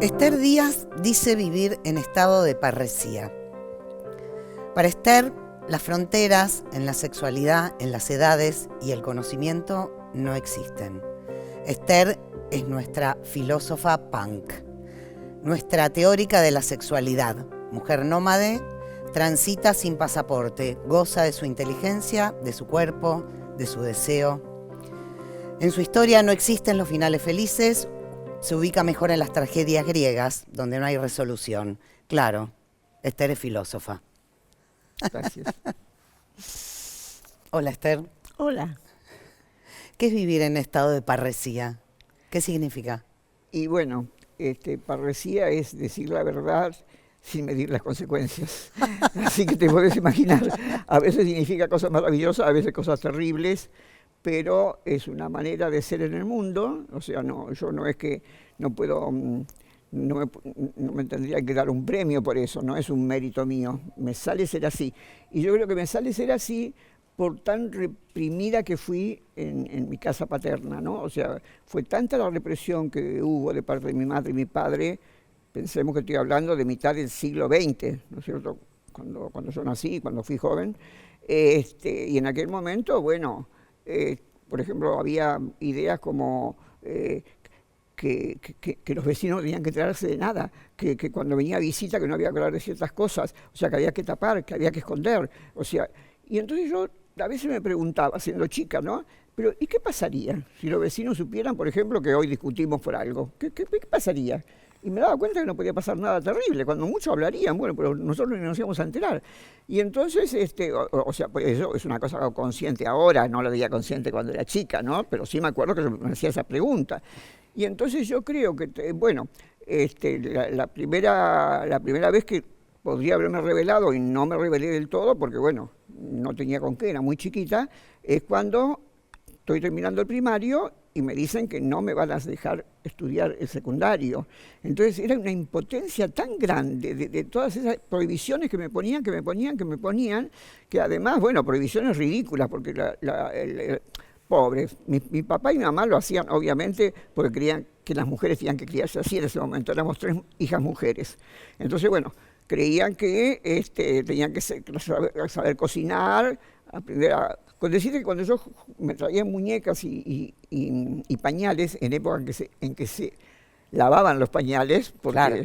Esther Díaz dice vivir en estado de parresía. Para Esther, las fronteras en la sexualidad, en las edades y el conocimiento no existen. Esther es nuestra filósofa punk, nuestra teórica de la sexualidad, mujer nómade, transita sin pasaporte, goza de su inteligencia, de su cuerpo, de su deseo. En su historia no existen los finales felices, se ubica mejor en las tragedias griegas, donde no hay resolución. Claro, Esther es filósofa. Gracias. Hola, Esther. Hola. ¿Qué es vivir en estado de parresía? ¿Qué significa? Y bueno, parresía es decir la verdad sin medir las consecuencias. Así que te puedes imaginar, a veces significa cosas maravillosas, a veces cosas terribles, pero es una manera de ser en el mundo. O sea, yo no es que no puedo, no me tendría que dar un premio por eso, no es un mérito mío, me sale ser así. Y yo creo que me sale ser así por tan reprimida que fui en mi casa paterna, ¿no? O sea, fue tanta la represión que hubo de parte de mi madre y mi padre. Pensemos que estoy hablando de mitad del siglo XX, ¿no es cierto? Cuando yo nací, cuando fui joven. Y en aquel momento, bueno, por ejemplo, había ideas como que los vecinos no tenían que enterarse de nada, que cuando venía visita que no había que hablar de ciertas cosas, o sea, que había que tapar, que había que esconder. O sea, y entonces yo a veces me preguntaba, siendo chica, ¿no? Pero, ¿y qué pasaría si los vecinos supieran, por ejemplo, que hoy discutimos por algo? ¿Qué pasaría? Y me daba cuenta que no podía pasar nada terrible, cuando muchos hablarían, bueno, pero nosotros no nos íbamos a enterar. Y entonces, o sea, pues eso es una cosa consciente ahora, no lo veía consciente cuando era chica, ¿no? Pero sí me acuerdo que me hacía esa pregunta. Y entonces yo creo que, bueno, la primera vez que podría haberme revelado, y no me revelé del todo, porque bueno, no tenía con qué, era muy chiquita, es cuando estoy terminando el primario y me dicen que no me van a dejar estudiar el secundario. Entonces era una impotencia tan grande de todas esas prohibiciones que me ponían, que además, bueno, prohibiciones ridículas, porque pobres, mi papá y mi mamá lo hacían obviamente porque creían que las mujeres tenían que criarse así en ese momento, éramos 3 hijas mujeres. Entonces, bueno, creían que tenían que saber cocinar, aprender a... Con decirte que cuando yo me traían muñecas y pañales, en época en que se lavaban los pañales, porque claro,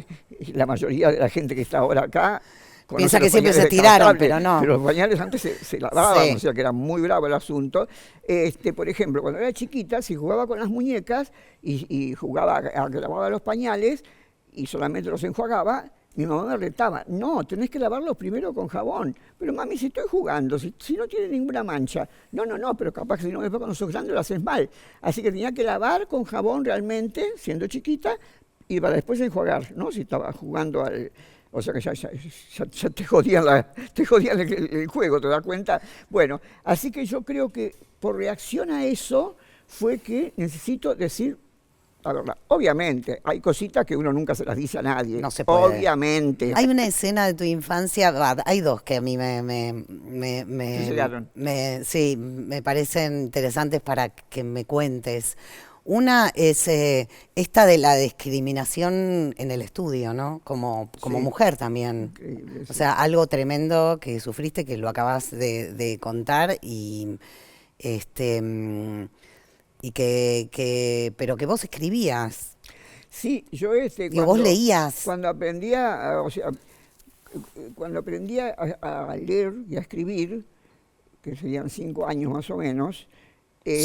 la mayoría de la gente que está ahora acá piensa que siempre se tiraron, pero no. Pero los pañales antes se lavaban, sí. O sea que era muy bravo el asunto. Por ejemplo, cuando era chiquita, si jugaba con las muñecas y jugaba a que lavaba los pañales y solamente los enjuagaba, mi mamá me retaba, no, tenés que lavarlos primero con jabón. Pero mami, si estoy jugando, si no tiene ninguna mancha. No, pero capaz que si no, después cuando sos grande lo haces mal. Así que tenía que lavar con jabón realmente, siendo chiquita, y para después enjuagar, ¿no? Si estaba jugando al... O sea que ya te jodían, el juego, ¿te das cuenta? Bueno, así que yo creo que por reacción a eso fue que necesito decir... La verdad, obviamente, hay cositas que uno nunca se las dice a nadie. No se puede. Obviamente. Hay una escena de tu infancia, hay dos que a mí me parecen interesantes para que me cuentes. Una es esta de la discriminación en el estudio, ¿no? Como sí, mujer también. Increíble, sí. O sea, algo tremendo que sufriste, que lo acabas de contar y pero que vos escribías. Sí, yo vos leías. Cuando aprendía, a leer y a escribir, que serían 5 años más o menos.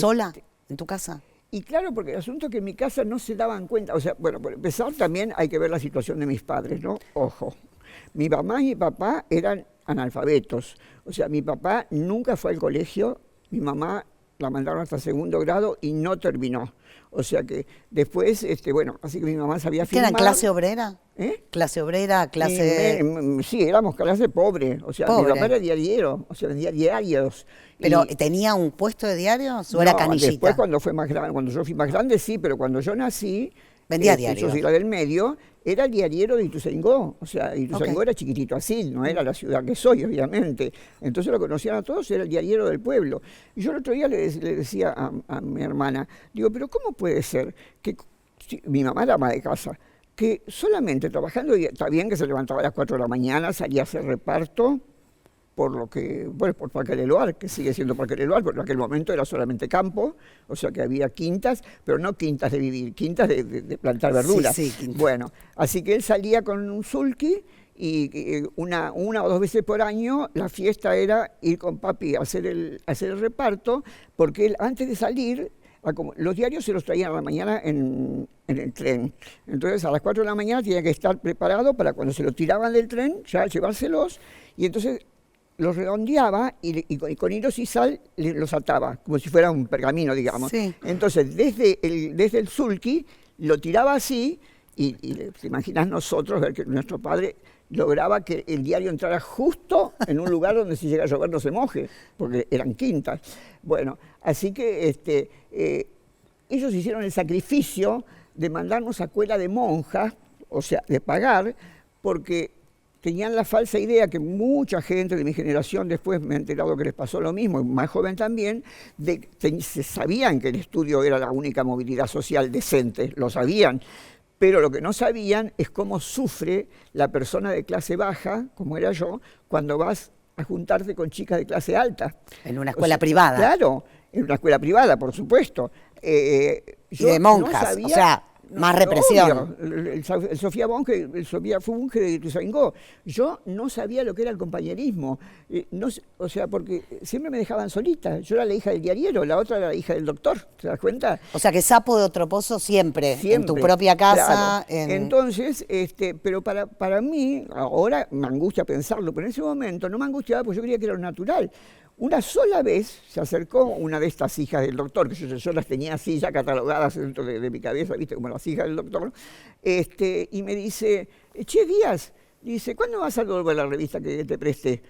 ¿Sola? ¿En tu casa? Y claro, porque el asunto es que en mi casa no se daban cuenta, o sea, bueno, por empezar también hay que ver la situación de mis padres, ¿no? Ojo, mi mamá y mi papá eran analfabetos, o sea, mi papá nunca fue al colegio, mi mamá la mandaron hasta 2º grado y no terminó. O sea que después, bueno, así que mi mamá sabía filmar. ¿Eran clase obrera? ¿Clase obrera? Sí, éramos clase pobre. O sea, mi papá era diariero, o sea, vendía diarios. ¿Pero tenía un puesto de diarios o era canillita? Después cuando yo fui más grande, sí, pero cuando yo nací, vendía diarios. Yo soy la del medio, era el diariero de Ituzaingó. O sea, Ituzaingó era chiquitito así, no era la ciudad que soy, obviamente. Entonces lo conocían a todos, era el diariero del pueblo. Y yo el otro día le decía a mi hermana, digo, pero ¿cómo puede ser que mi mamá era ama de casa, que solamente trabajando, y está bien que se levantaba a las 4 de la mañana, salía a hacer reparto, por lo que, bueno, por Parque del Luar, que sigue siendo Parque del Luar, pero en aquel momento era solamente campo, o sea que había quintas, pero no quintas de vivir, quintas de plantar verduras. Sí, sí, quintas. Bueno, así que él salía con un sulky y una o dos veces por año la fiesta era ir con papi a hacer el reparto, porque él antes de salir, los diarios se los traían a la mañana en el tren. Entonces a las 4 de la mañana tenía que estar preparado para cuando se lo tiraban del tren, ya llevárselos, y entonces los redondeaba y con hilos y sal los ataba, como si fuera un pergamino, digamos. Sí. Entonces, desde el sulky, lo tiraba así, y te imaginas nosotros ver que nuestro padre lograba que el diario entrara justo en un lugar donde si llega a llover no se moje, porque eran quintas. Bueno, así que ellos hicieron el sacrificio de mandarnos a escuela de monjas, o sea, de pagar, porque tenían la falsa idea que mucha gente de mi generación, después me he enterado que les pasó lo mismo, y más joven también, se sabían que el estudio era la única movilidad social decente, lo sabían, pero lo que no sabían es cómo sufre la persona de clase baja, como era yo, cuando vas a juntarte con chicas de clase alta. En una escuela privada. Claro, en una escuela privada, por supuesto. Y de monjas, no sabía, o sea, más represión. Obvio, el Sofía Bunge de Ituzaingó. Yo no sabía lo que era el compañerismo. O sea, porque siempre me dejaban solita. Yo era la hija del diariero, la otra era la hija del doctor. ¿Te das cuenta? O sea, que sapo de otro pozo siempre en tu propia casa. Claro. Entonces, pero para mí, ahora me angustia pensarlo, pero en ese momento no me angustiaba porque yo creía que era lo natural. Una sola vez se acercó una de estas hijas del doctor, que yo las tenía así ya catalogadas dentro de mi cabeza, viste, como las hijas del doctor, y me dice, che, Díaz, dice, ¿cuándo vas a devolver la revista que te presté?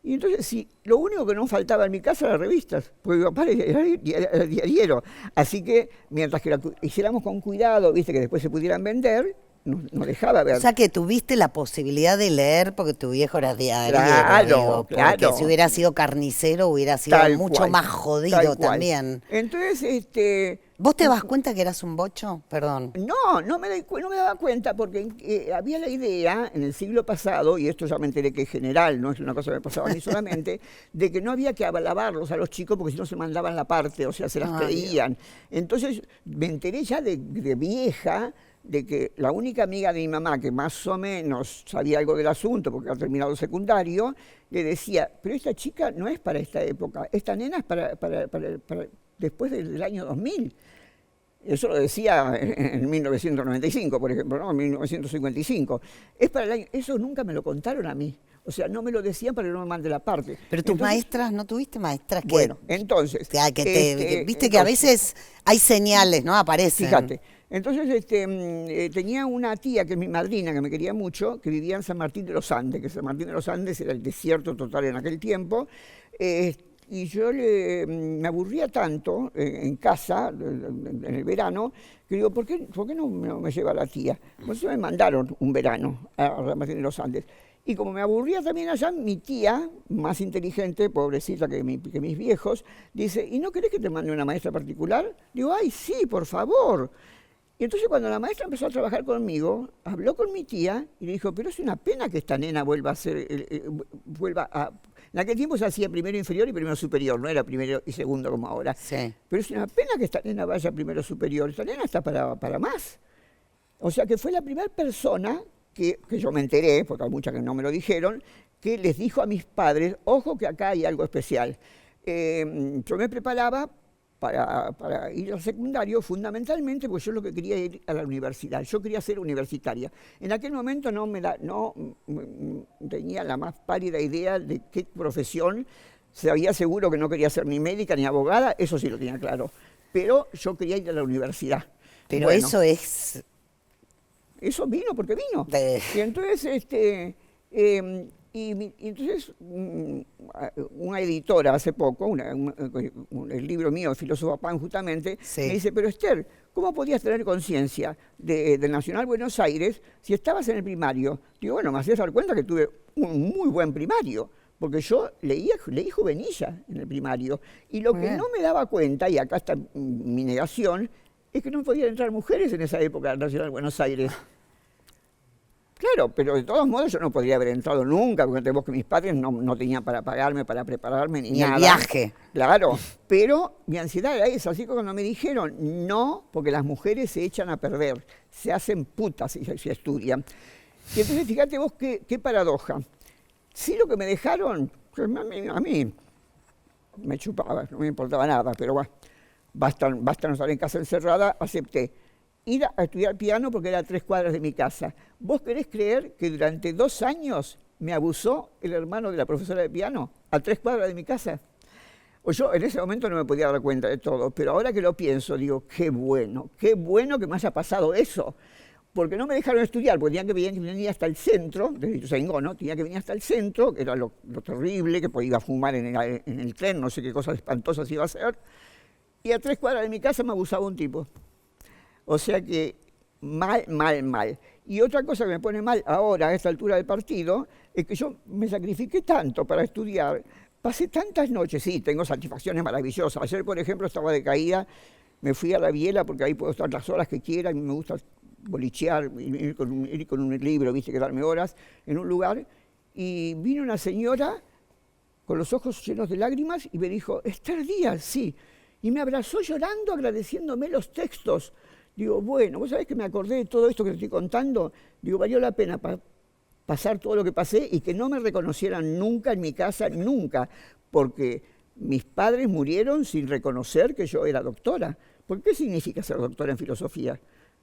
Y entonces, sí, lo único que no faltaba en mi casa eran revistas, porque mi papá era diariero. Así que, mientras que la hiciéramos con cuidado, viste, que después se pudieran vender, no dejaba ver. O sea que tuviste la posibilidad de leer porque tu viejo era diario. Claro, porque claro. si hubiera sido carnicero hubiera sido mucho más jodido también. Entonces, ¿vos te das cuenta que eras un bocho? Perdón. No me daba cuenta porque había la idea en el siglo pasado, y esto ya me enteré que es general, no es una cosa que me pasaba a mí solamente, de que no había que alabarlos a los chicos porque si no se mandaban la parte, o sea, se las creían. Entonces me enteré ya de vieja de que la única amiga de mi mamá que más o menos sabía algo del asunto, porque ha terminado el secundario, le decía, pero esta chica no es para esta época, esta nena es para después del año 2000. Eso lo decía en 1995, por ejemplo, ¿no? En 1955. Es para el año, eso nunca me lo contaron a mí. O sea, no me lo decían para que no me mande la parte. Pero tus maestras, ¿no tuviste maestras que...? Bueno, entonces... viste que a veces hay señales, ¿no? Aparecen. Fíjate. Entonces tenía una tía que es mi madrina, que me quería mucho, que vivía en San Martín de los Andes, que San Martín de los Andes era el desierto total en aquel tiempo, y yo me aburría tanto en casa, en el verano, que digo, ¿por qué no me lleva la tía? Entonces me mandaron un verano a San Martín de los Andes. Y como me aburría también allá, mi tía, más inteligente, pobrecita que mis viejos, dice, ¿y no querés que te mande una maestra particular? Digo, ay, sí, por favor. Y entonces cuando la maestra empezó a trabajar conmigo, habló con mi tía y le dijo, pero es una pena que esta nena vuelva a... En aquel tiempo se hacía primero inferior y primero superior, no era primero y segundo como ahora. Sí. Pero es una pena que esta nena vaya primero superior, esta nena está para más. O sea que fue la primera persona que yo me enteré, porque hay muchas que no me lo dijeron, que les dijo a mis padres, ojo que acá hay algo especial. Yo me preparaba para ir al secundario, fundamentalmente porque yo lo que quería ir a la universidad, yo quería ser universitaria. En aquel momento no tenía la más pálida idea de qué profesión, sabía seguro que no quería ser ni médica ni abogada, eso sí lo tenía claro, pero yo quería ir a la universidad. Pero bueno, eso es... Eso vino porque vino. Y entonces, entonces una editora hace poco, el libro mío, El filósofo Pan, justamente, sí, me dice, pero Esther, ¿cómo podías tener conciencia del Nacional Buenos Aires si estabas en el primario? Digo, bueno, me hacías dar cuenta que tuve un muy buen primario, porque yo leí Juvenilla en el primario, y lo que no me daba cuenta, y acá está mi negación, es que no podían entrar mujeres en esa época al Nacional Buenos Aires. Claro, pero de todos modos yo no podría haber entrado nunca, porque vos que mis padres no tenían para pagarme, para prepararme, ni nada. el viaje. Claro, pero mi ansiedad era esa, así que cuando me dijeron, no, porque las mujeres se echan a perder, se hacen putas si estudian. Y entonces fíjate vos qué paradoja. Sí, lo que me dejaron, a mí me chupaba, no me importaba nada, pero bueno, basta no estar en casa encerrada, acepté. Ir a estudiar piano porque era a 3 cuadras de mi casa. ¿Vos querés creer que durante 2 años me abusó el hermano de la profesora de piano a 3 cuadras de mi casa? O yo en ese momento no me podía dar cuenta de todo, pero ahora que lo pienso, digo, qué bueno que me haya pasado eso. Porque no me dejaron estudiar, porque tenía que venir hasta el centro, desde Ituzaingó, ¿no? Tenía que venir hasta el centro, que era lo terrible, que podía fumar en el tren, no sé qué cosas espantosas iba a hacer. Y a 3 cuadras de mi casa me abusaba un tipo. O sea que mal. Y otra cosa que me pone mal ahora, a esta altura del partido, es que yo me sacrifiqué tanto para estudiar, pasé tantas noches, sí, tengo satisfacciones maravillosas. Ayer, por ejemplo, estaba de caída, me fui a la Biela porque ahí puedo estar las horas que quiera, y me gusta bolichear, ir con un libro, viste, quedarme horas en un lugar, y vino una señora con los ojos llenos de lágrimas y me dijo, Esther Díaz, sí, y me abrazó llorando, agradeciéndome los textos. Digo, bueno, vos sabés que me acordé de todo esto que te estoy contando. Digo, valió la pena pasar todo lo que pasé y que no me reconocieran nunca en mi casa, nunca, porque mis padres murieron sin reconocer que yo era doctora. ¿Por qué significa ser doctora en filosofía?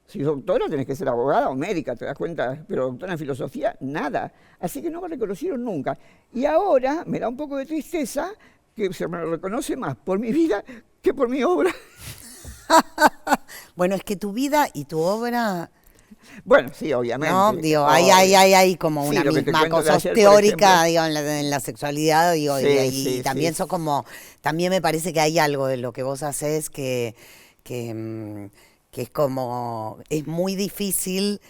Si doctora tenés que ser abogada o médica, te das cuenta, pero doctora en filosofía, nada. Así que no me reconocieron nunca. Y ahora me da un poco de tristeza que se me reconoce más por mi vida que por mi obra. Bueno, es que tu vida y tu obra... Bueno, sí, obviamente. No, digo, hay como una misma cosa ayer, teórica, digo, en la sexualidad, digo, sí, y también sos como, también me parece que hay algo de lo que vos haces que es como, es muy difícil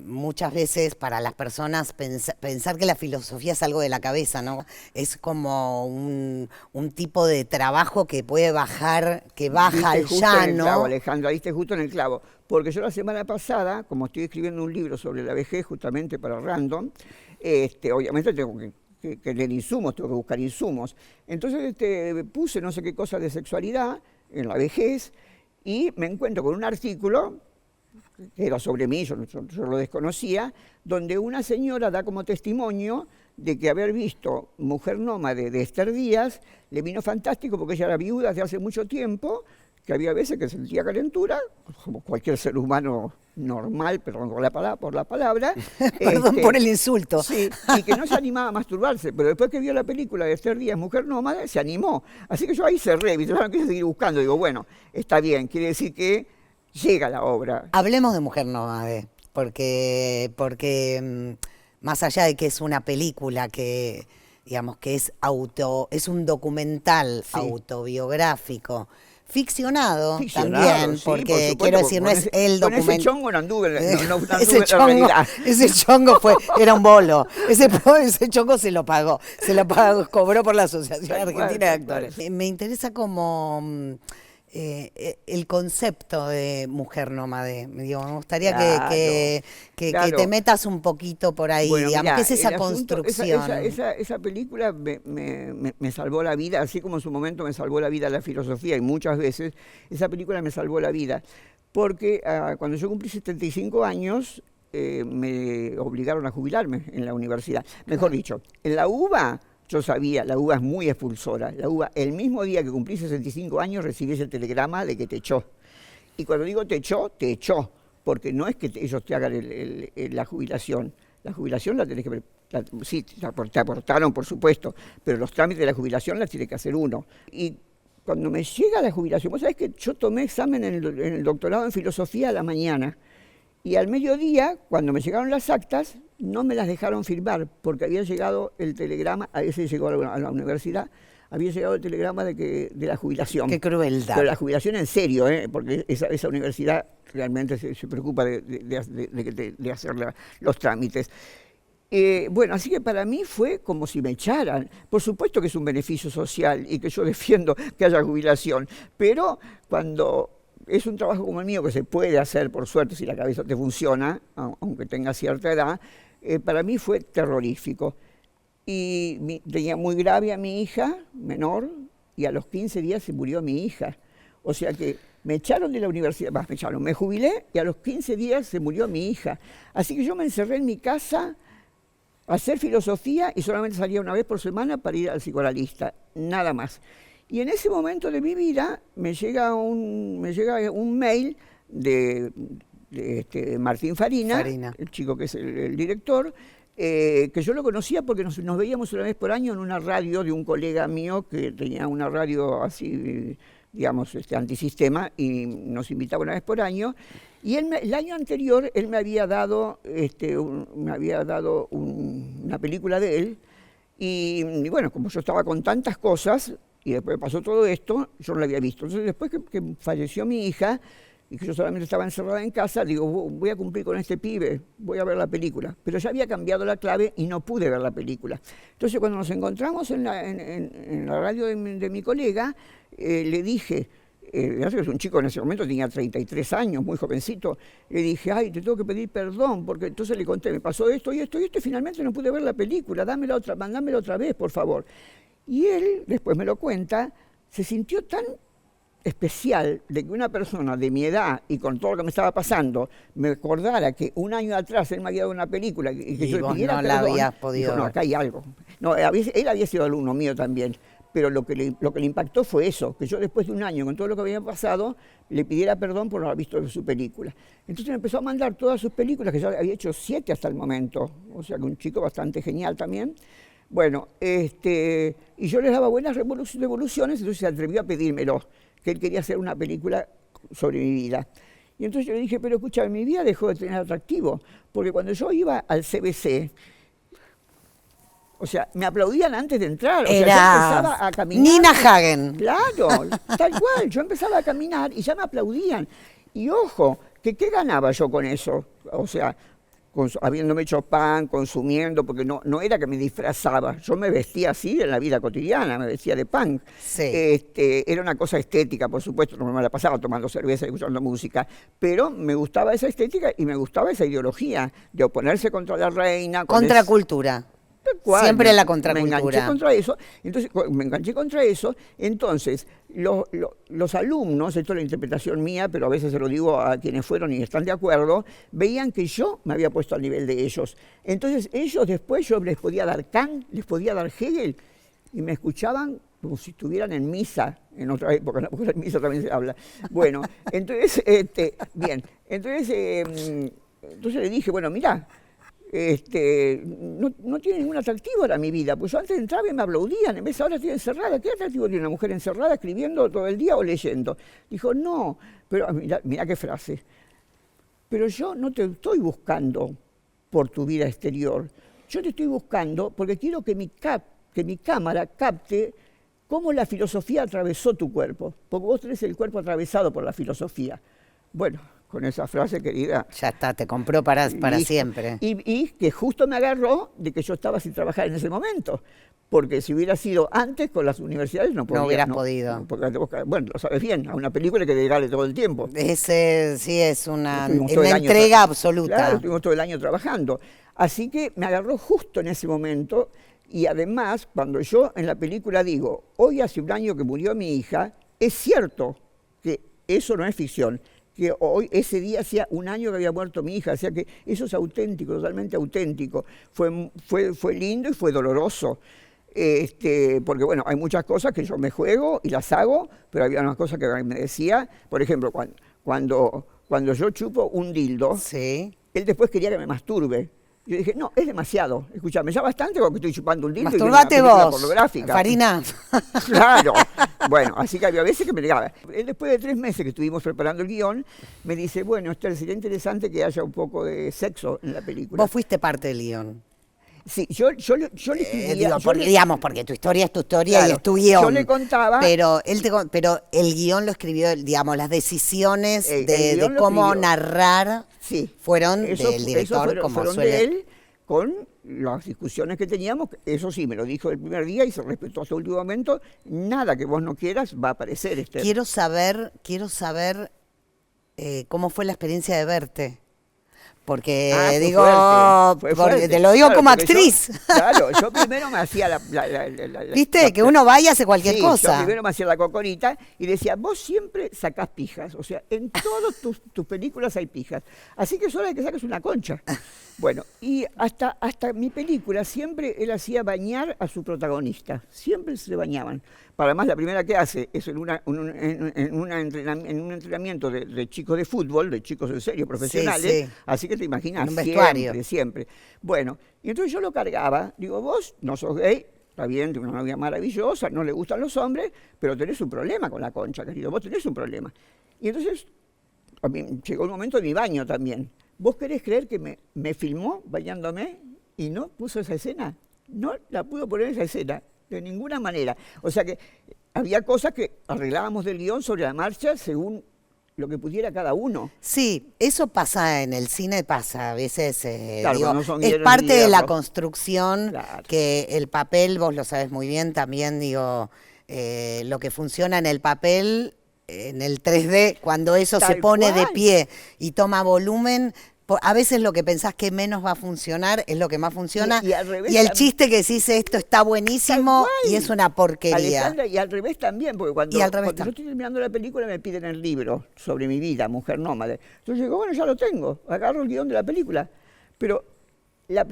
muchas veces para las personas pensar que la filosofía es algo de la cabeza, ¿no? Es como un tipo de trabajo que puede bajar, que baja al llano. Clavo, Alejandra, diste justo en el clavo. Porque yo la semana pasada, como estoy escribiendo un libro sobre la vejez justamente para Random, obviamente tengo que leer insumos, tengo que buscar insumos. Entonces puse no sé qué cosa de sexualidad en la vejez y me encuentro con un artículo que era sobre mí, yo lo desconocía, donde una señora da como testimonio de que haber visto Mujer Nómade de Esther Díaz le vino fantástico porque ella era viuda desde hace mucho tiempo, que había veces que sentía calentura, como cualquier ser humano normal, perdón por la palabra. Perdón por el insulto. Sí, y que no se animaba a masturbarse, pero después que vio la película de Esther Díaz, Mujer Nómade, se animó. Así que yo ahí cerré, yo no quise seguir buscando, digo, bueno, está bien, quiere decir que llega la obra. Hablemos de Mujer Nómade, porque más allá de que es una película que, digamos, que es un documental autobiográfico, ficcionado también, sí, porque quiero decir, no es el documento. Con ese chongo no anduve, ese chongo era un bolo. Ese chongo se lo pagó, cobró por la Asociación Argentina de Actores. Me interesa como el concepto de Mujer Nómade. Digo, me gustaría que te metas un poquito por ahí, bueno, digamos, mirá, ¿qué es esa construcción? Esa película me salvó la vida, así como en su momento me salvó la vida la filosofía, y muchas veces esa película me salvó la vida, porque cuando yo cumplí 75 años, me obligaron a jubilarme en la universidad. Mejor dicho, en la UBA... Yo sabía, la UBA es muy expulsora. La UBA, el mismo día que cumplí 65 años, recibí ese telegrama de que te echó. Y cuando digo te echó, porque no es que ellos te hagan la jubilación. La jubilación la tenés que... sí, te aportaron, por supuesto, pero los trámites de la jubilación las tiene que hacer uno. Y cuando me llega la jubilación, vos sabés que yo tomé examen en el doctorado en filosofía a la mañana. Y al mediodía, cuando me llegaron las actas, no me las dejaron firmar, porque había llegado el telegrama, a veces llegó a la universidad, había llegado el telegrama de la jubilación. ¡Qué crueldad! Pero la jubilación en serio, porque esa universidad realmente se preocupa de hacer los trámites. Bueno, así que para mí fue como si me echaran. Por supuesto que es un beneficio social y que yo defiendo que haya jubilación, pero cuando es un trabajo como el mío que se puede hacer, por suerte, si la cabeza te funciona, aunque tenga cierta edad, para mí fue terrorífico. Y tenía muy grave a mi hija menor, y a los 15 días se murió mi hija. O sea que me echaron de la universidad, me jubilé y a los 15 días se murió mi hija. Así que yo me encerré en mi casa a hacer filosofía y solamente salía una vez por semana para ir al psicoanalista, nada más. Y en ese momento de mi vida me llega un mail de Martín Farina, el chico que es el director, que yo lo conocía porque nos veíamos una vez por año en una radio de un colega mío que tenía una radio así, digamos, antisistema, y nos invitaba una vez por año. Y el año anterior él me había dado, una película de él, y bueno, como yo estaba con tantas cosas, y después pasó todo esto, yo no la había visto. Entonces después que falleció mi hija, y que yo solamente estaba encerrada en casa, digo, voy a cumplir con este pibe, voy a ver la película. Pero ya había cambiado la clave y no pude ver la película. Entonces cuando nos encontramos en la radio de mi colega, le dije, es un chico en ese momento, tenía 33 años, muy jovencito, le dije, ay, te tengo que pedir perdón, porque entonces le conté, me pasó esto y esto y esto, y finalmente no pude ver la película, mandámela otra vez, por favor. Y él, después me lo cuenta, se sintió tan especial de que una persona de mi edad y con todo lo que me estaba pasando me acordara que un año atrás él me había dado una película y que yo le pidiera no perdón. la habías podido. Dijo, no, acá hay algo. No, él había sido alumno mío también, pero lo que le impactó fue eso, que yo después de un año con todo lo que había pasado le pidiera perdón por no haber visto su película. Entonces me empezó a mandar todas sus películas, que ya había hecho 7 hasta el momento, o sea que un chico bastante genial también. Bueno, y yo les daba buenas devoluciones, entonces se atrevió a pedírmelo, que él quería hacer una película sobre mi vida. Y entonces yo le dije, pero escucha, mi vida dejó de tener atractivo, porque cuando yo iba al CBC, o sea, me aplaudían antes de entrar. O sea, yo empezaba a caminar. Nina Hagen. Claro, tal cual. Yo empezaba a caminar y ya me aplaudían. Y ojo, ¿qué ganaba yo con eso? O sea, habiéndome hecho pan, consumiendo, porque no era que me disfrazaba, yo me vestía así en la vida cotidiana, me vestía de punk. Sí. Era una cosa estética, por supuesto, no me la pasaba tomando cerveza y escuchando música, pero me gustaba esa estética y me gustaba esa ideología de oponerse contra la reina. Contracultura. Siempre la contracultura. Me enganché contra eso, entonces los alumnos, esto es la interpretación mía, pero a veces se lo digo a quienes fueron y están de acuerdo, veían que yo me había puesto al nivel de ellos. Entonces ellos después yo les podía dar Kant, les podía dar Hegel, y me escuchaban como si estuvieran en misa, en otra época, porque en misa también se habla. Bueno, entonces, bien, entonces le dije, bueno, mirá, no tiene ningún atractivo ahora mi vida, pues yo antes entraba y me aplaudían, en vez ahora estoy encerrada. ¿Qué atractivo tiene una mujer encerrada escribiendo todo el día o leyendo? Dijo, no, pero mirá qué frase, pero yo no te estoy buscando por tu vida exterior, yo te estoy buscando porque quiero que mi cámara capte cómo la filosofía atravesó tu cuerpo, porque vos tenés el cuerpo atravesado por la filosofía. Bueno, con esa frase, querida. Ya está, te compró para siempre. Y que justo me agarró de que yo estaba sin trabajar en ese momento. Porque si hubiera sido antes con las universidades no podía. No hubieras podido. Bueno, lo sabes bien, a una película hay que dedicarle todo el tiempo. Ese sí es una entrega absoluta. Claro, estuvimos todo el año trabajando. Así que me agarró justo en ese momento. Y además, cuando yo en la película digo, hoy hace un año que murió mi hija, es cierto que eso no es ficción, que hoy, ese día hacía un año que había muerto mi hija, o sea que eso es auténtico, totalmente auténtico. Fue lindo y fue doloroso, porque bueno, hay muchas cosas que yo me juego y las hago, pero había unas cosas que me decía, por ejemplo, cuando yo chupo un dildo, sí, él después quería que me masturbe. Yo dije, no, es demasiado. Escuchame, ya bastante porque estoy chupando un dildo. Masturbate y una vos, pornográfica. Farina. Claro. Bueno, así que había veces que me negaba. Él, después de 3 meses que estuvimos preparando el guión, me dice, bueno, sería interesante que haya un poco de sexo en la película. Vos fuiste parte del guión. Sí, yo le escribía... porque tu historia es tu historia, claro, y es tu guión. Yo le contaba... Pero el guión lo escribió, digamos, las decisiones de cómo narrar, sí, fueron del director, como fueron suele... de él, con las discusiones que teníamos. Eso sí, me lo dijo el primer día y se respetó hasta el último momento. Nada que vos no quieras va a aparecer. Quiero saber cómo fue la experiencia de verte. Porque Fue digo, fuerte, fue porque fuerte. te lo digo Claro, como porque actriz. Claro, yo primero me hacía ¿Viste? Que uno vaya y hace cualquier sí, cosa. Yo primero me hacía la cocorita y decía, vos siempre sacás pijas. O sea, en todas tus películas hay pijas. Así que es hora de que saques una concha. Bueno, y hasta mi película siempre él hacía bañar a su protagonista. Siempre se bañaban. Para más, la primera que hace es en un entrenamiento de chicos de fútbol, de chicos en serio, profesionales. Sí, sí. Así que te imaginas, En un vestuario. siempre. Bueno, y entonces yo lo cargaba. Digo, vos no sos gay, está bien, tenés una novia maravillosa, no le gustan los hombres, pero tenés un problema con la concha, querido. Vos tenés un problema. Y entonces a mí llegó el momento de mi baño también. ¿Vos querés creer que me filmó bañándome y no puso esa escena? No la pudo poner esa escena, de ninguna manera. O sea que había cosas que arreglábamos del guión sobre la marcha según lo que pudiera cada uno. Sí, eso pasa en el cine, pasa a veces, Claro, digo, no son es guiones parte ni de la hierro. construcción, Claro. que el papel, vos lo sabes muy bien, también digo, lo que funciona en el papel, en el 3D, cuando eso se Tal pone de cual. pie y toma volumen, a veces lo que pensás que menos va a funcionar es lo que más funciona. Y al revés Y el también. chiste que decís, esto está buenísimo Tal y cual. es una porquería. Alejandra, y al revés también, porque Y al revés cuando yo estoy terminando la película me piden el libro sobre mi vida, Mujer Nómade. Entonces digo, bueno, ya lo tengo, agarro el guión de la película. Pero la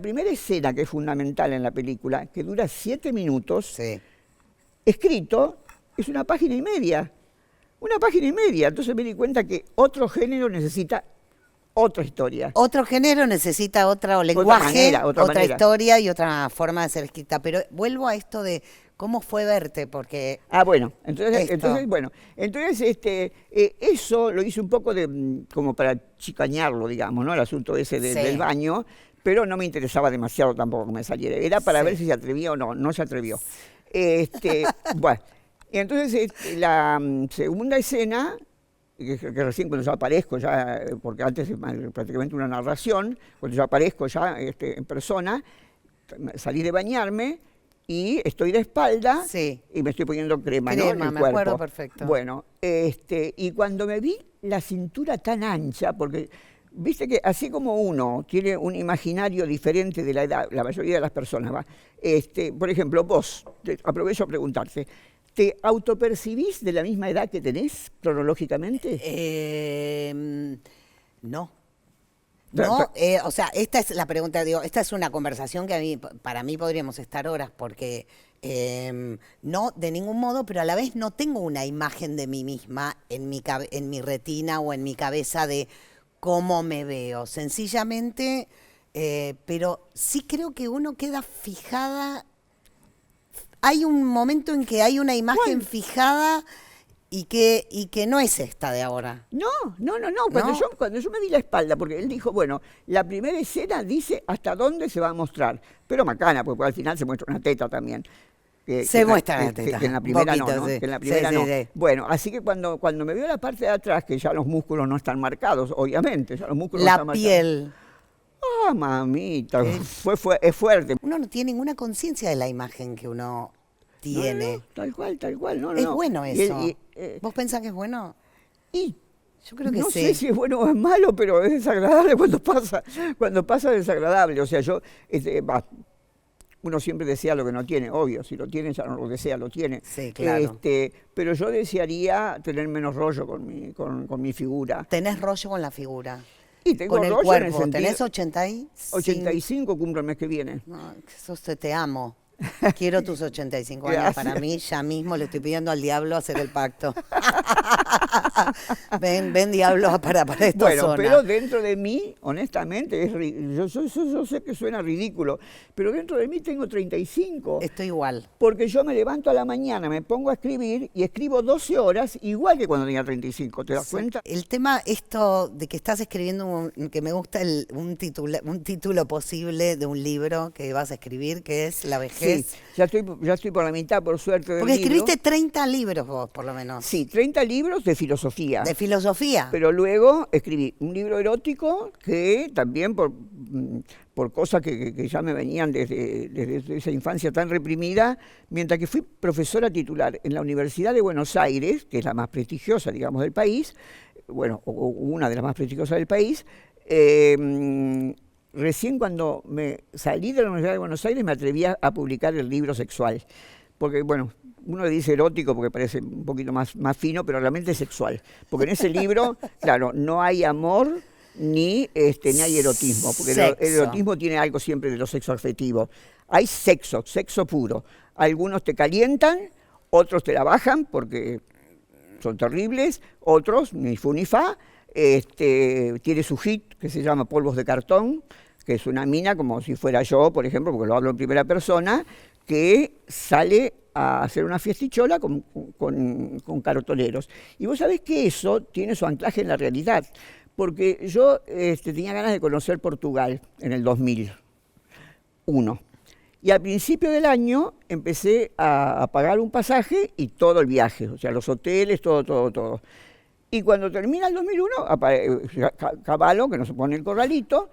primera escena que es fundamental en la película, que dura 7 minutos, Sí. escrito, es una página y media. Una página y media. Entonces me di cuenta que otro género necesita otra historia. Otro género necesita otro lenguaje, manera, otra manera. historia y otra forma de ser escrita. Pero vuelvo a esto de cómo fue verte, porque Bueno, entonces Esto. eso lo hice un poco como para chicañarlo, digamos, ¿no? El asunto ese Sí. del baño, pero no me interesaba demasiado tampoco que me saliera. Era para Sí. ver si se atrevía o no, no se atrevió. Bueno, y entonces la segunda escena, que recién cuando yo aparezco ya, porque antes es prácticamente una narración, cuando yo aparezco ya en persona, salí de bañarme y estoy de espalda Sí. y me estoy poniendo crema, ¿no? en Crema, el me cuerpo. acuerdo perfecto. Bueno, y cuando me vi la cintura tan ancha, porque viste que así como uno tiene un imaginario diferente de la edad, la mayoría de las personas, ¿va? Por ejemplo, vos, aprovecho a preguntarte, ¿te autopercibís de la misma edad que tenés cronológicamente? No. Pero- No, o sea, esta es la pregunta, digo, esta es una conversación que para mí podríamos estar horas, porque no, de ningún modo, pero a la vez no tengo una imagen de mí misma en mi retina o en mi cabeza de cómo me veo. Sencillamente, pero sí creo que uno queda fijada. Hay un momento en que hay una imagen fijada y que no es esta de ahora. No. ¿No? Cuando yo me di la espalda, porque él dijo, bueno, la primera escena dice hasta dónde se va a mostrar. Pero macana, porque al final se muestra una teta también. Se muestra la teta, Que en la un primera poquito, no, sí. que en la Sí, primera sí, no. sí. Bueno, así que cuando me vio la parte de atrás, que ya los músculos no están marcados, obviamente, ya los músculos no La están marcados. piel. Ah, mamita, es fuerte. Uno no tiene ninguna conciencia de la imagen que uno tiene. No, tal cual, no. Es bueno eso. Y, ¿Vos pensás que es bueno? y Yo creo que no sí. sé si es bueno o es malo, pero es desagradable cuando pasa es desagradable. O sea, uno siempre desea lo que no tiene, obvio, si lo tiene ya no lo desea, lo tiene. Sí, claro. Pero yo desearía tener menos rollo con mi figura. Tenés rollo con la figura. Y tengo Con el rollo en el cuerpo. sentido... Tenés 85. 85 cumplo el mes que viene. No, eso te amo. Quiero tus 85 años Gracias. para mí. Ya mismo le estoy pidiendo al diablo hacer el pacto. ven diablo para esta Bueno, zona. pero dentro de mí, honestamente, yo sé que suena ridículo, pero dentro de mí tengo 35. Estoy igual. Porque yo me levanto a la mañana, me pongo a escribir y escribo 12 horas, igual que cuando tenía 35. ¿Te das cuenta? El tema esto de que estás escribiendo, que me gusta un título posible de un libro que vas a escribir, que es La vejez. Sí, ya estoy por la mitad, por suerte, del Porque libro. escribiste 30 libros vos, por lo menos. Sí, 30 libros de filosofía. De filosofía. Pero luego escribí un libro erótico que también por cosas que ya me venían desde esa infancia tan reprimida, mientras que fui profesora titular en la Universidad de Buenos Aires, que es la más prestigiosa, digamos, del país, bueno, o una de las más prestigiosas del país, recién cuando me salí de la Universidad de Buenos Aires me atreví a publicar el libro sexual. Porque, bueno, uno le dice erótico porque parece un poquito más fino, pero realmente es sexual. Porque en ese libro, claro, no hay amor ni hay erotismo. Porque el erotismo tiene algo siempre de lo sexo afectivo. Hay sexo puro. Algunos te calientan, otros te la bajan porque son terribles, otros, ni fu ni fa. Tiene su hit que se llama Polvos de Cartón, que es una mina como si fuera yo, por ejemplo, porque lo hablo en primera persona, que sale a hacer una fiestichola con cartoneros. Y vos sabés que eso tiene su anclaje en la realidad, porque yo tenía ganas de conocer Portugal en el 2001. Y al principio del año empecé a pagar un pasaje y todo el viaje, o sea, los hoteles, todo. Y cuando termina el 2001, caballo, que nos pone el corralito,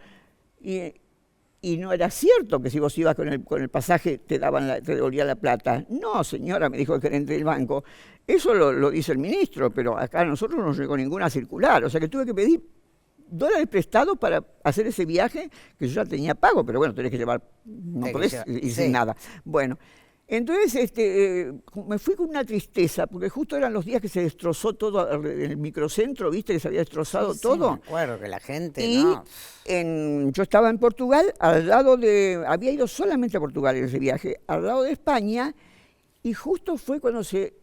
y no era cierto que si vos ibas con el pasaje te devolvían la plata. No, señora, me dijo el gerente del banco, eso lo dice el ministro, pero acá a nosotros no nos llegó ninguna circular, o sea que tuve que pedir dólares prestados para hacer ese viaje que yo ya tenía pago, pero bueno, tenés que llevar, no podés ir sin nada. Bueno, entonces me fui con una tristeza, porque justo eran los días que se destrozó todo en el microcentro, ¿viste? Que se había destrozado todo. Me acuerdo que la gente, y yo estaba en Portugal, había ido solamente a Portugal en ese viaje, al lado de España, y justo fue cuando se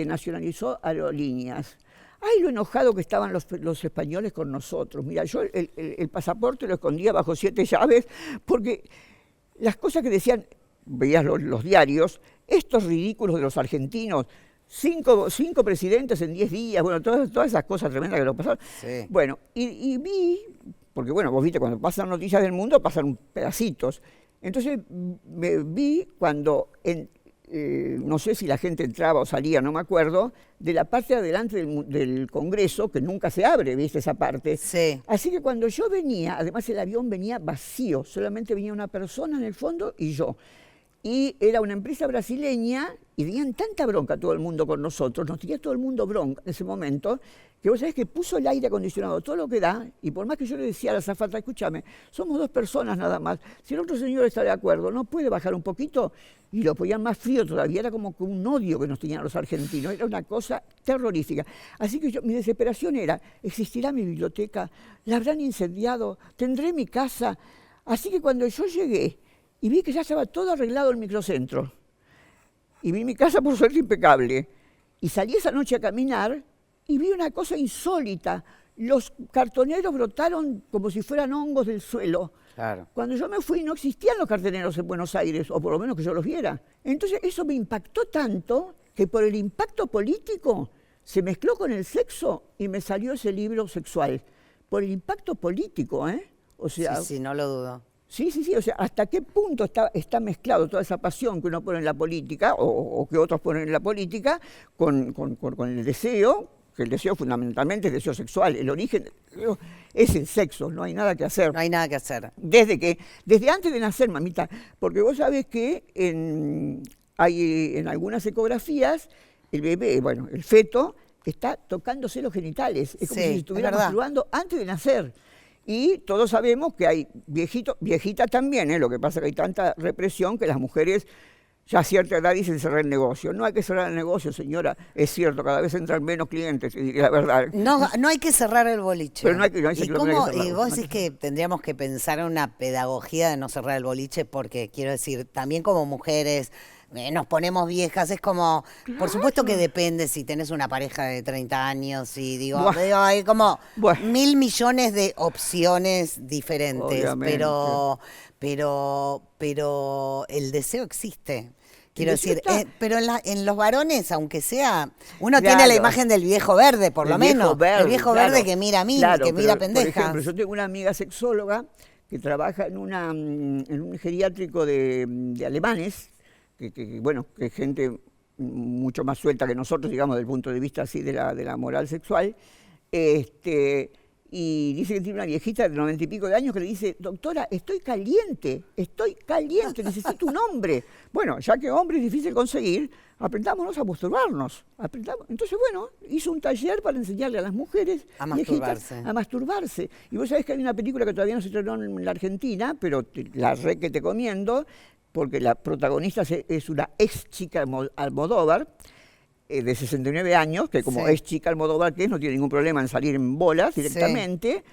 nacionalizó Aerolíneas. Ay, lo enojado que estaban los españoles con nosotros. Mira, yo el pasaporte lo escondía bajo 7 llaves, porque las cosas que decían, veías los diarios, estos ridículos de los argentinos, cinco presidentes en 10 días, bueno, todas esas cosas tremendas que nos pasaron. Sí. Bueno, y vi, porque bueno, vos viste, cuando pasan noticias del mundo, pasan pedacitos. Entonces me vi cuando, no sé si la gente entraba o salía, no me acuerdo, de la parte de adelante del Congreso, que nunca se abre, viste esa parte. Sí. Así que cuando yo venía, además el avión venía vacío, solamente venía una persona en el fondo y yo. Y era una empresa brasileña y tenían tanta bronca todo el mundo con nosotros, nos tenía todo el mundo bronca en ese momento, que vos sabés que puso el aire acondicionado todo lo que da, y por más que yo le decía a la azafata, escúchame, somos 2 personas nada más, si el otro señor está de acuerdo, ¿no puede bajar un poquito? Y lo ponían más frío todavía, era como un odio que nos tenían los argentinos, era una cosa terrorífica. Así que mi desesperación era, ¿existirá mi biblioteca? ¿La habrán incendiado? ¿Tendré mi casa? Así que cuando yo llegué, y vi que ya estaba todo arreglado el microcentro. Y vi mi casa, por suerte, impecable. Y salí esa noche a caminar y vi una cosa insólita. Los cartoneros brotaron como si fueran hongos del suelo. Claro. Cuando yo me fui no existían los cartoneros en Buenos Aires, o por lo menos que yo los viera. Entonces eso me impactó tanto que por el impacto político se mezcló con el sexo y me salió ese libro sexual. Por el impacto político, ¿eh? O sea, Sí, no lo dudo. Sí, o sea, ¿hasta qué punto está mezclado toda esa pasión que uno pone en la política, o que otros ponen en la política, con el deseo, que el deseo fundamentalmente es el deseo sexual, el origen es el sexo, no hay nada que hacer. No hay nada que hacer. Desde antes de nacer, mamita, porque vos sabés que hay en algunas ecografías, el bebé, bueno, el feto, está tocándose los genitales, es como si estuviera masturbando antes de nacer. Y todos sabemos que hay viejitas también, lo que pasa es que hay tanta represión que las mujeres ya a cierta edad dicen cerrar el negocio. No hay que cerrar el negocio, señora, es cierto, cada vez entran menos clientes, la verdad. No hay que cerrar el boliche. Pero no hay que ¿Y vos decís que tendríamos que pensar en una pedagogía de no cerrar el boliche? Porque, quiero decir, también como mujeres nos ponemos viejas, es como, claro. Por supuesto que depende si tenés una pareja de 30 años y digo, hay como 1.000 millones de opciones diferentes, pero el deseo existe. Quiero decir, pero en los varones, aunque sea, uno tiene la imagen del viejo verde, por lo menos. El viejo verde que mira a mí, que mira pendejas. Por ejemplo, yo tengo una amiga sexóloga que trabaja en un geriátrico de alemanes, que es gente mucho más suelta que nosotros, digamos, desde el punto de vista así de la moral sexual, y dice que tiene una viejita de 90 y pico de años que le dice, doctora, estoy caliente, necesito un hombre. Bueno, ya que hombre es difícil conseguir, aprendámonos a masturbarnos. Entonces, bueno, hizo un taller para enseñarle a las mujeres A viejitas masturbarse. a masturbarse. Y vos sabés que hay una película que todavía no se estrenó en la Argentina, pero la re que te comiendo, porque la protagonista es una ex chica Almodóvar, de 69 años, que como Sí. es chica Almodóvar, que es, no tiene ningún problema en salir en bolas directamente,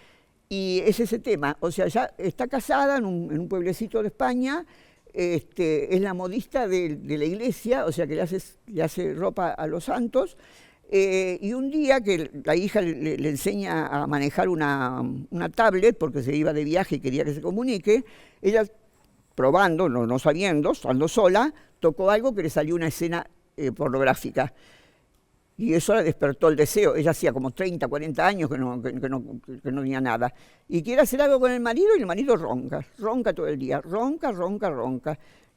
y es ese tema. O sea, ya está casada en un pueblecito de España, es la modista de la iglesia, o sea, que le hace ropa a los santos, y un día que la hija le enseña a manejar una tablet, porque se iba de viaje y quería que se comunique, ella, probando, no sabiendo, estando sola, tocó algo que le salió una escena pornográfica. Y eso le despertó el deseo. Ella hacía como 30, 40 años que no tenía nada. Y quiere hacer algo con el marido y el marido ronca todo el día, ronca.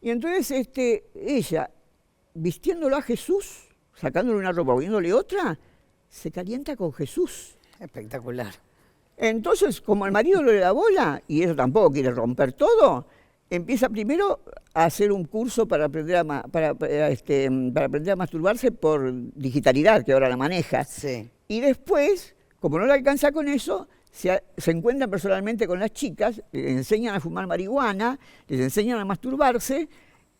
Y entonces ella, vistiéndolo a Jesús, sacándole una ropa, poniéndole otra, se calienta con Jesús. Espectacular. Entonces, como el marido no le da bola, y ella tampoco quiere romper todo, empieza primero a hacer un curso para aprender para aprender a masturbarse por digitalidad, que ahora la maneja. Sí. Y después, como no le alcanza con eso, se encuentran personalmente con las chicas, les enseñan a fumar marihuana, les enseñan a masturbarse,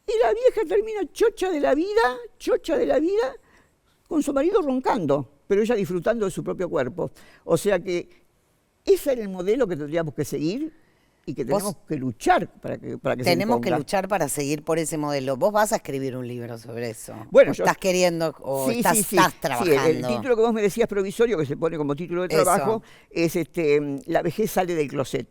y la vieja termina chocha de la vida, con su marido roncando, pero ella disfrutando de su propio cuerpo. O sea que ese era el modelo que tendríamos que seguir y que tenemos que luchar para que se Tenemos que imponga. luchar para seguir por ese modelo. Vos vas a escribir un libro sobre eso. Bueno, ¿O estás queriendo o sí, estás, sí, sí. estás Sí, trabajando? el título que vos me decías provisorio, que se pone como título de trabajo, es La vejez sale del closet.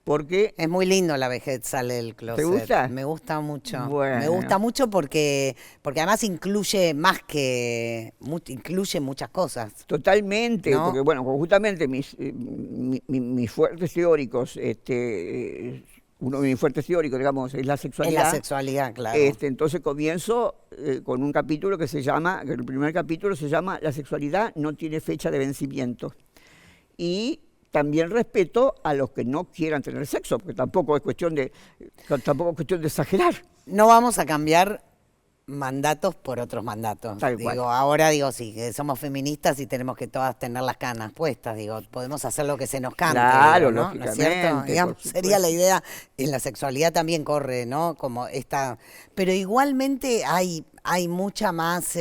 Porque Es muy lindo La vejez sale del closet. ¿Te gusta? Me gusta mucho. Bueno. Me gusta mucho porque además incluye incluye muchas cosas. totalmente, ¿No? porque bueno, justamente mis fuertes teóricos, uno de mis fuertes teóricos, digamos, es la Es sexualidad. la sexualidad, claro. Entonces comienzo con un capítulo que el primer capítulo se llama La sexualidad no tiene fecha de vencimiento. Y también respeto a los que no quieran tener sexo, porque tampoco es cuestión de exagerar. No vamos a cambiar mandatos por otros mandatos. Tal cual. Ahora sí, que somos feministas y tenemos que todas tener las canas puestas. Podemos hacer lo que se nos cante. Claro, ¿no? ¿No es cierto? lógicamente, Digamos, por sería supuesto. la idea. En la sexualidad también corre, ¿no? Como esta. Pero igualmente hay mucha más.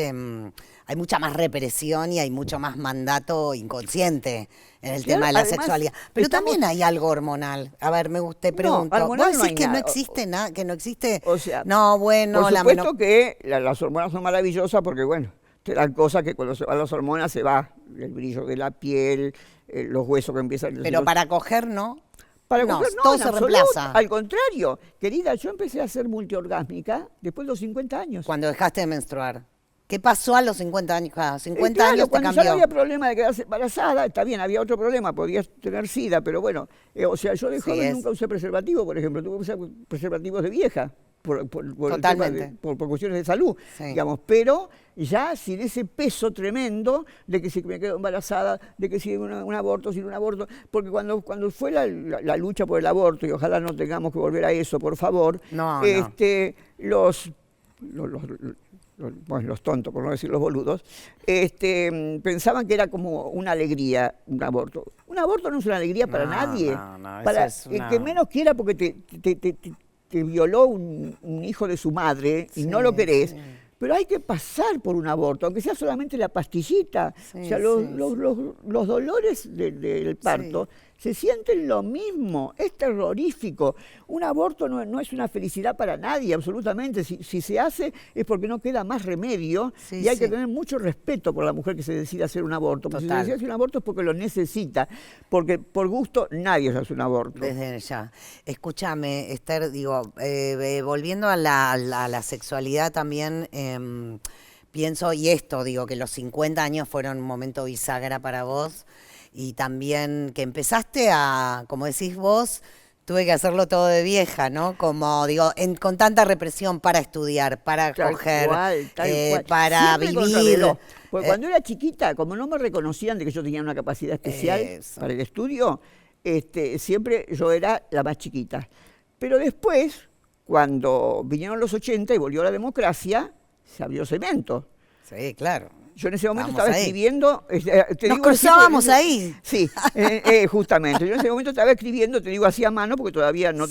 Hay mucha más represión y hay mucho más mandato inconsciente en el tema de la Además, sexualidad. Pero estamos- también hay algo hormonal. A ver, te pregunto. hormonal ¿Vos no decís hay que no nada. existe nada? Que no existe. O sea, No, bueno, por la supuesto que las hormonas son maravillosas porque, bueno, te dan cosas que cuando se van las hormonas se va el brillo de la piel, los huesos que empiezan... Pero para coger, ¿no? Para no, coger, no, todo en se absoluto. reemplaza. Al contrario, querida, yo empecé a ser multiorgásmica después de los 50 años. Cuando dejaste de menstruar. ¿Qué pasó a los 50 años? Cada 50 Claro, años te cuando ya cambió. no había problema de quedarse embarazada, está bien, había otro problema, podías tener SIDA, pero bueno, o sea, yo de Sí, joven es. nunca usé preservativo, por ejemplo, tuve que usar preservativos de vieja, por el tema Totalmente. por cuestiones de salud, Sí. digamos, pero ya sin ese peso tremendo de que si me quedo embarazada, de que si un aborto, sin un aborto, porque cuando fue la lucha por el aborto, y ojalá no tengamos que volver a eso, por favor, No, los tontos, por no decir los boludos, pensaban que era como una alegría un aborto. Un aborto no es una alegría para No, nadie. no, Para eso es el una- que menos quiera porque te violó un hijo de su madre y Sí, no lo querés. sí. Pero hay que pasar por un aborto, aunque sea solamente la pastillita. Sí, O sea, sí, los dolores del parto se sienten lo mismo, es terrorífico. Un aborto no es una felicidad para nadie, absolutamente. Si se hace es porque no queda más remedio Sí, y hay que sí. tener mucho respeto por la mujer que se decide hacer un aborto. Porque si se Total. decide hacer un aborto es porque lo necesita, porque por gusto nadie se hace un aborto. Desde ya. Escúchame, Esther, volviendo a la sexualidad también, pienso, y esto, que los 50 años fueron un momento bisagra para vos, y también que empezaste a, como decís vos, tuve que hacerlo todo de vieja, ¿no? Como digo, con tanta represión para estudiar, para coger, Tal cual. para Siempre vivir. contrarreloj. Porque cuando era chiquita, como no me reconocían de que yo tenía una capacidad especial Eso. para el estudio, siempre yo era la más chiquita. Pero después, cuando vinieron los 80 y volvió la democracia, se abrió Cemento. Sí, claro. Yo en ese momento Estábamos estaba ahí. escribiendo. Nos cruzábamos ahí. Sí, justamente. Yo en ese momento estaba escribiendo, te digo así a mano, porque todavía no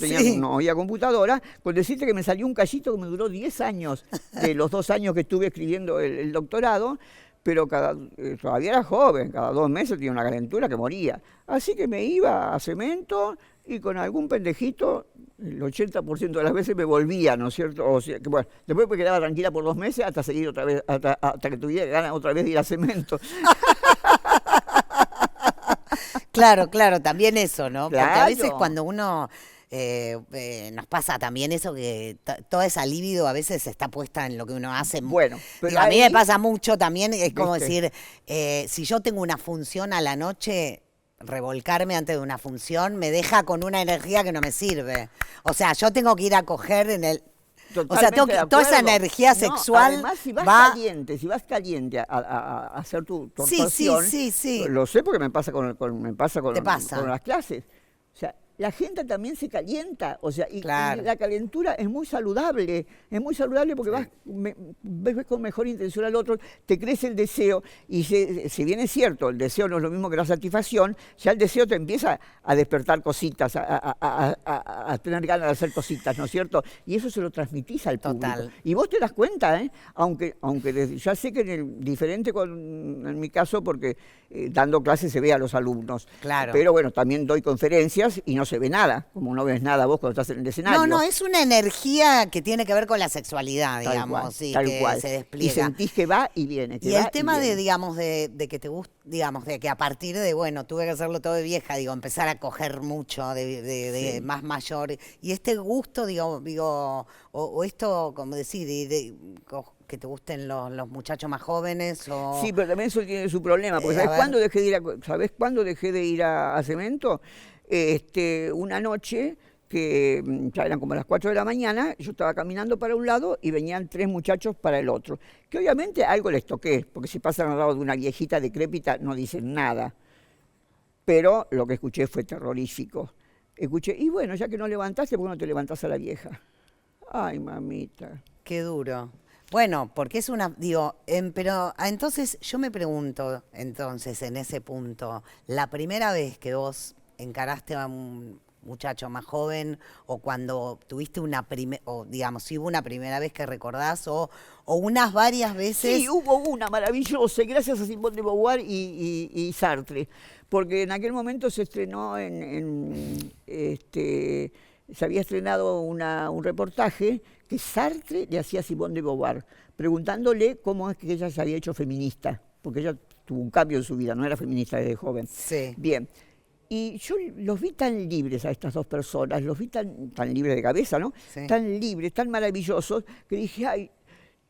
había computadora, con decirte que me salió un cachito que me duró 10 años, de los 2 años que estuve escribiendo el doctorado, pero todavía era joven, cada 2 meses tenía una calentura que moría. Así que me iba a Cemento y con algún pendejito, el 80% de las veces me volvía, ¿no es cierto? O sea, que, bueno, después me quedaba tranquila por 2 meses hasta seguir otra vez, hasta que tuviera ganas otra vez de ir a Cemento. Claro, claro, también eso, ¿no? Claro. Porque a veces cuando uno nos pasa también eso que toda esa libido a veces está puesta en lo que uno hace. Bueno, pero digo, a mí ahí, me pasa mucho también, es como ¿viste? decir, si yo tengo una función a la noche, revolcarme antes de una función me deja con una energía que no me sirve. O sea, yo tengo que ir a coger en el... O sea, Totalmente de toda esa acuerdo. energía No, sexual además, si vas va... caliente a hacer tu Sí, actuación, sí. lo sé porque me pasa con Te pasa. las clases. O sea, la gente también se calienta, o sea, y Claro. la calentura es muy saludable porque ves con mejor intención al otro, te crece el deseo, y si bien es cierto, el deseo no es lo mismo que la satisfacción, ya el deseo te empieza a despertar cositas, a tener ganas de hacer cositas, ¿no es cierto? Y eso se lo transmitís al público. Total. Y vos te das cuenta, ¿eh? Aunque ya sé que diferente en mi caso, porque dando clases se ve a los alumnos. Claro. Pero bueno, también doy conferencias y no se ve nada, como no ves nada vos cuando estás en el escenario. No, es una energía que tiene que ver con la sexualidad, Tal digamos, cual, sí, tal que cual. se Y despliega. sentís que va y viene. Y el tema de, digamos, de que te gusta, digamos, de que a partir de, bueno, tuve que hacerlo todo de vieja, digo, empezar a coger mucho de más mayor. Y este gusto, digo, o esto, como decir, que te gusten los muchachos más jóvenes o... Sí, pero también eso tiene su problema, porque ¿sabés cuándo dejé de ir a Cemento? Una noche que ya eran como las 4 de la mañana, yo estaba caminando para un lado y venían 3 muchachos para el otro, que obviamente algo les toqué, porque si pasan al lado de una viejita decrépita no dicen nada, pero lo que escuché fue terrorífico. Escuché, y bueno, ya que no levantaste, ¿por qué no te levantás a la vieja? Ay, mamita. Qué duro. Bueno, porque es una, pero entonces yo me pregunto, entonces, en ese punto, la primera vez que vos encaraste a un muchacho más joven, o cuando tuviste si hubo una primera vez que recordás, o unas varias veces... Sí, hubo una maravillosa, y gracias a Simone de Beauvoir y Sartre, porque en aquel momento se estrenó se había estrenado un reportaje que Sartre le hacía a Simone de Beauvoir, preguntándole cómo es que ella se había hecho feminista, porque ella tuvo un cambio en su vida, no era feminista desde joven. Sí. Bien. Y yo los vi tan libres a estas 2 personas, los vi tan libres de cabeza, ¿no? Sí. Tan libres, tan maravillosos, que dije, ay,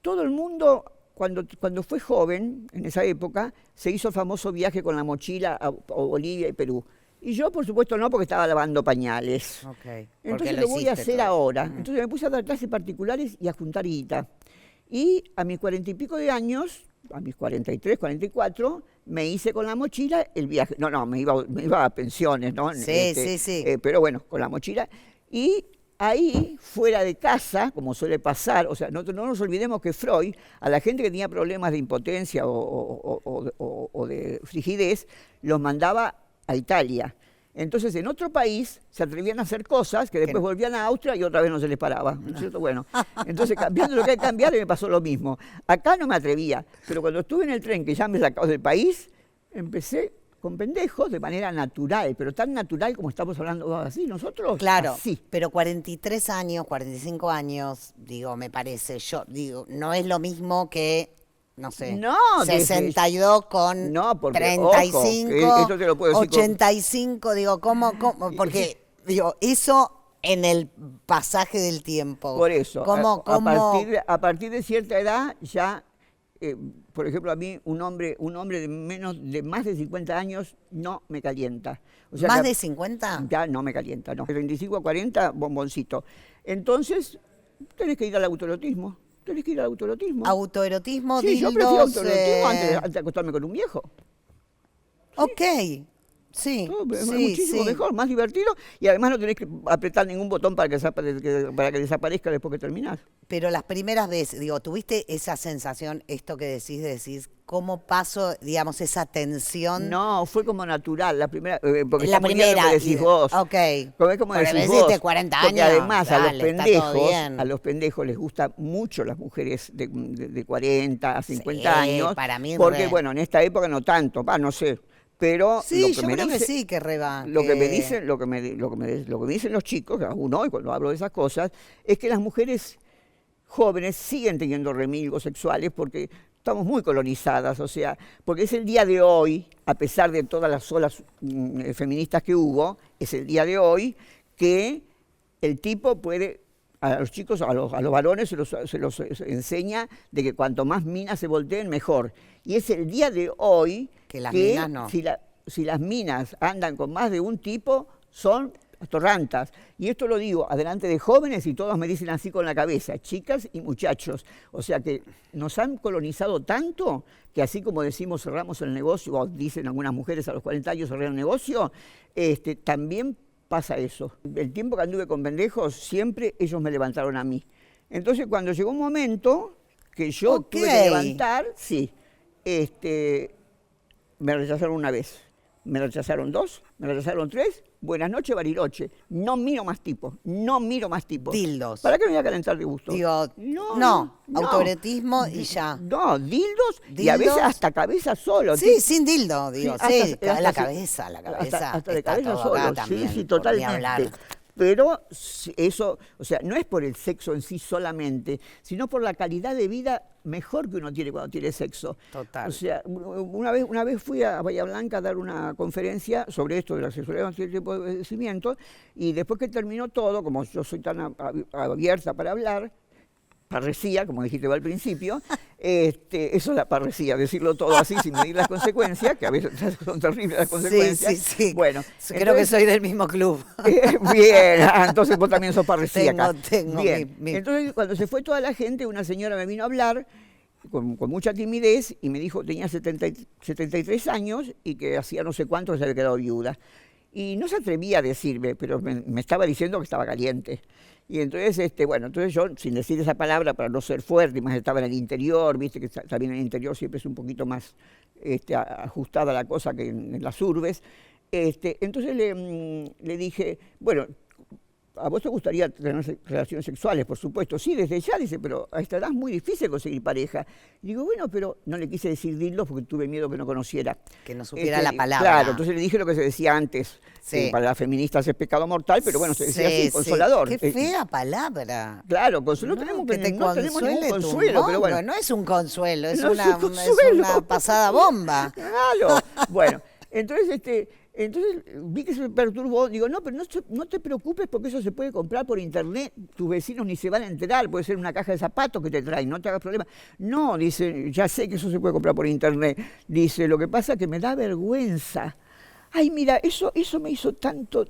todo el mundo, cuando fue joven, en esa época, se hizo el famoso viaje con la mochila a Bolivia y Perú. Y yo, por supuesto, no, porque estaba lavando pañales. Okay. Entonces lo voy a hacer ahora. Entonces me puse a dar clases particulares y a juntar guita. Y a mis 40 y pico de años, a mis 43, 44, me hice con la mochila el viaje. No, me iba a pensiones, ¿no? Sí. Pero bueno, con la mochila. Y ahí, fuera de casa, como suele pasar, o sea, no nos olvidemos que Freud, a la gente que tenía problemas de impotencia o de frigidez, los mandaba a Italia. Entonces, en otro país se atrevían a hacer cosas que después volvían a Austria y otra vez no se les paraba, ¿no es cierto? Bueno, entonces cambiando lo que hay que cambiar me pasó lo mismo. Acá no me atrevía, pero cuando estuve en el tren que ya me sacó del país, empecé con pendejos de manera natural, pero tan natural como estamos hablando así, nosotros Claro, así. pero 43 años, 45 años, me parece, no es lo mismo que... No sé, No, 62 con no, porque, 35, ojo, esto te lo puedo decir 85, ¿cómo? Porque, eso en el pasaje del tiempo. Por eso, ¿Cómo? A partir de cierta edad ya por ejemplo, a mí un hombre de más de 50 años no me calienta. O sea, ¿Más de 50? Ya no me calienta, no. De 25 a 40, bomboncito. Entonces, tenés que ir al autoerotismo. Tenés que ir al autoerotismo. Autoerotismo, Sí, yo prefiero autoerotismo antes de acostarme con un viejo. Ok, sí, Es sí, muchísimo sí. mejor, más divertido, y además no tenés que apretar ningún botón para que desaparezca después que terminás. Pero las primeras veces, digo, ¿tuviste esa sensación, esto que decís, cómo paso, digamos, esa tensión? No, fue como natural, la primera, porque La está muy bien lo primera, que decís vos. ok. Como es como Pero decís deciste vos, 40 porque años, además dale, está todo bien. a los pendejos les gustan mucho las mujeres de 40 a 50 Sí, años, para mí porque re. bueno, en esta época no tanto, no sé, pero Sí, yo creo que sí, que reba. lo que me dicen, lo que me dicen los chicos, aún hoy cuando hablo de esas cosas, es que las mujeres jóvenes siguen teniendo remilgos sexuales porque estamos muy colonizadas, o sea, porque es el día de hoy, a pesar de todas las olas feministas que hubo, es el día de hoy que el tipo puede, a los chicos, a los varones se los enseña de que cuanto más minas se volteen, mejor. Y es el día de hoy Que las minas no. si las minas andan con más de un tipo, son atorrantas. Y esto lo digo adelante de jóvenes y todos me dicen así con la cabeza, chicas y muchachos. O sea que nos han colonizado tanto que así como decimos cerramos el negocio, o dicen algunas mujeres a los 40 años cerrar el negocio, también pasa eso. El tiempo que anduve con pendejos, siempre ellos me levantaron a mí. Entonces cuando llegó un momento que yo tuve que levantar, sí, me rechazaron una vez. Me rechazaron 2, me rechazaron 3. Buenas noches, Bariloche. No miro más tipos, no miro más tipos. Dildos. ¿Para qué me voy a calentar de gusto? Digo, no, autoerotismo y ya. No, dildos y a veces hasta cabeza solo. Sí, sin dildo, digo, sí, hasta la cabeza, hasta de está cabeza todo solo. acá también, Sí, por ni totalmente. hablar. Pero eso, o sea, no es por el sexo en sí solamente, sino por la calidad de vida mejor que uno tiene cuando tiene sexo. Total. O sea, una vez fui a Bahía Blanca a dar una conferencia sobre esto de la sexualidad y tipo de padecimiento, y después que terminó todo, como yo soy tan abierta para hablar, parresía, como dijiste al principio, eso es la parresía, decirlo todo así sin medir las consecuencias, que a veces son terribles las consecuencias. Sí. Bueno, creo entonces, que soy del mismo club. Bien, entonces vos también sos parresíaca. Tengo bien. Entonces cuando se fue toda la gente, una señora me vino a hablar con mucha timidez y me dijo, tenía 73 años y que hacía no sé cuánto que se había quedado viuda. Y no se atrevía a decirme, pero me estaba diciendo que estaba caliente. Y entonces, entonces yo, sin decir esa palabra para no ser fuerte, y más estaba en el interior, viste que también en el interior siempre es un poquito más ajustada la cosa que en las urbes, entonces le dije, bueno, ¿a vos te gustaría tener relaciones sexuales? Por supuesto, sí, desde ya, dice, pero a esta edad es muy difícil conseguir pareja. Y digo, bueno, pero no le quise decir dildos porque tuve miedo que no conociera. Que no supiera la palabra. Claro, entonces le dije lo que se decía antes. Sí. Para las feministas es pecado mortal, pero bueno, se decía así, consolador. Qué fea palabra. Claro, no tenemos ningún consuelo, pero bueno. No es un consuelo, es, no una, es un consuelo. Es una pasada bomba. Claro, bueno, entonces vi que se me perturbó, digo, no, pero no te preocupes porque eso se puede comprar por internet, tus vecinos ni se van a enterar, puede ser una caja de zapatos que te traen, no te hagas problema. No, dice, ya sé que eso se puede comprar por internet. Dice, lo que pasa es que me da vergüenza. Ay, mira, eso me hizo tanto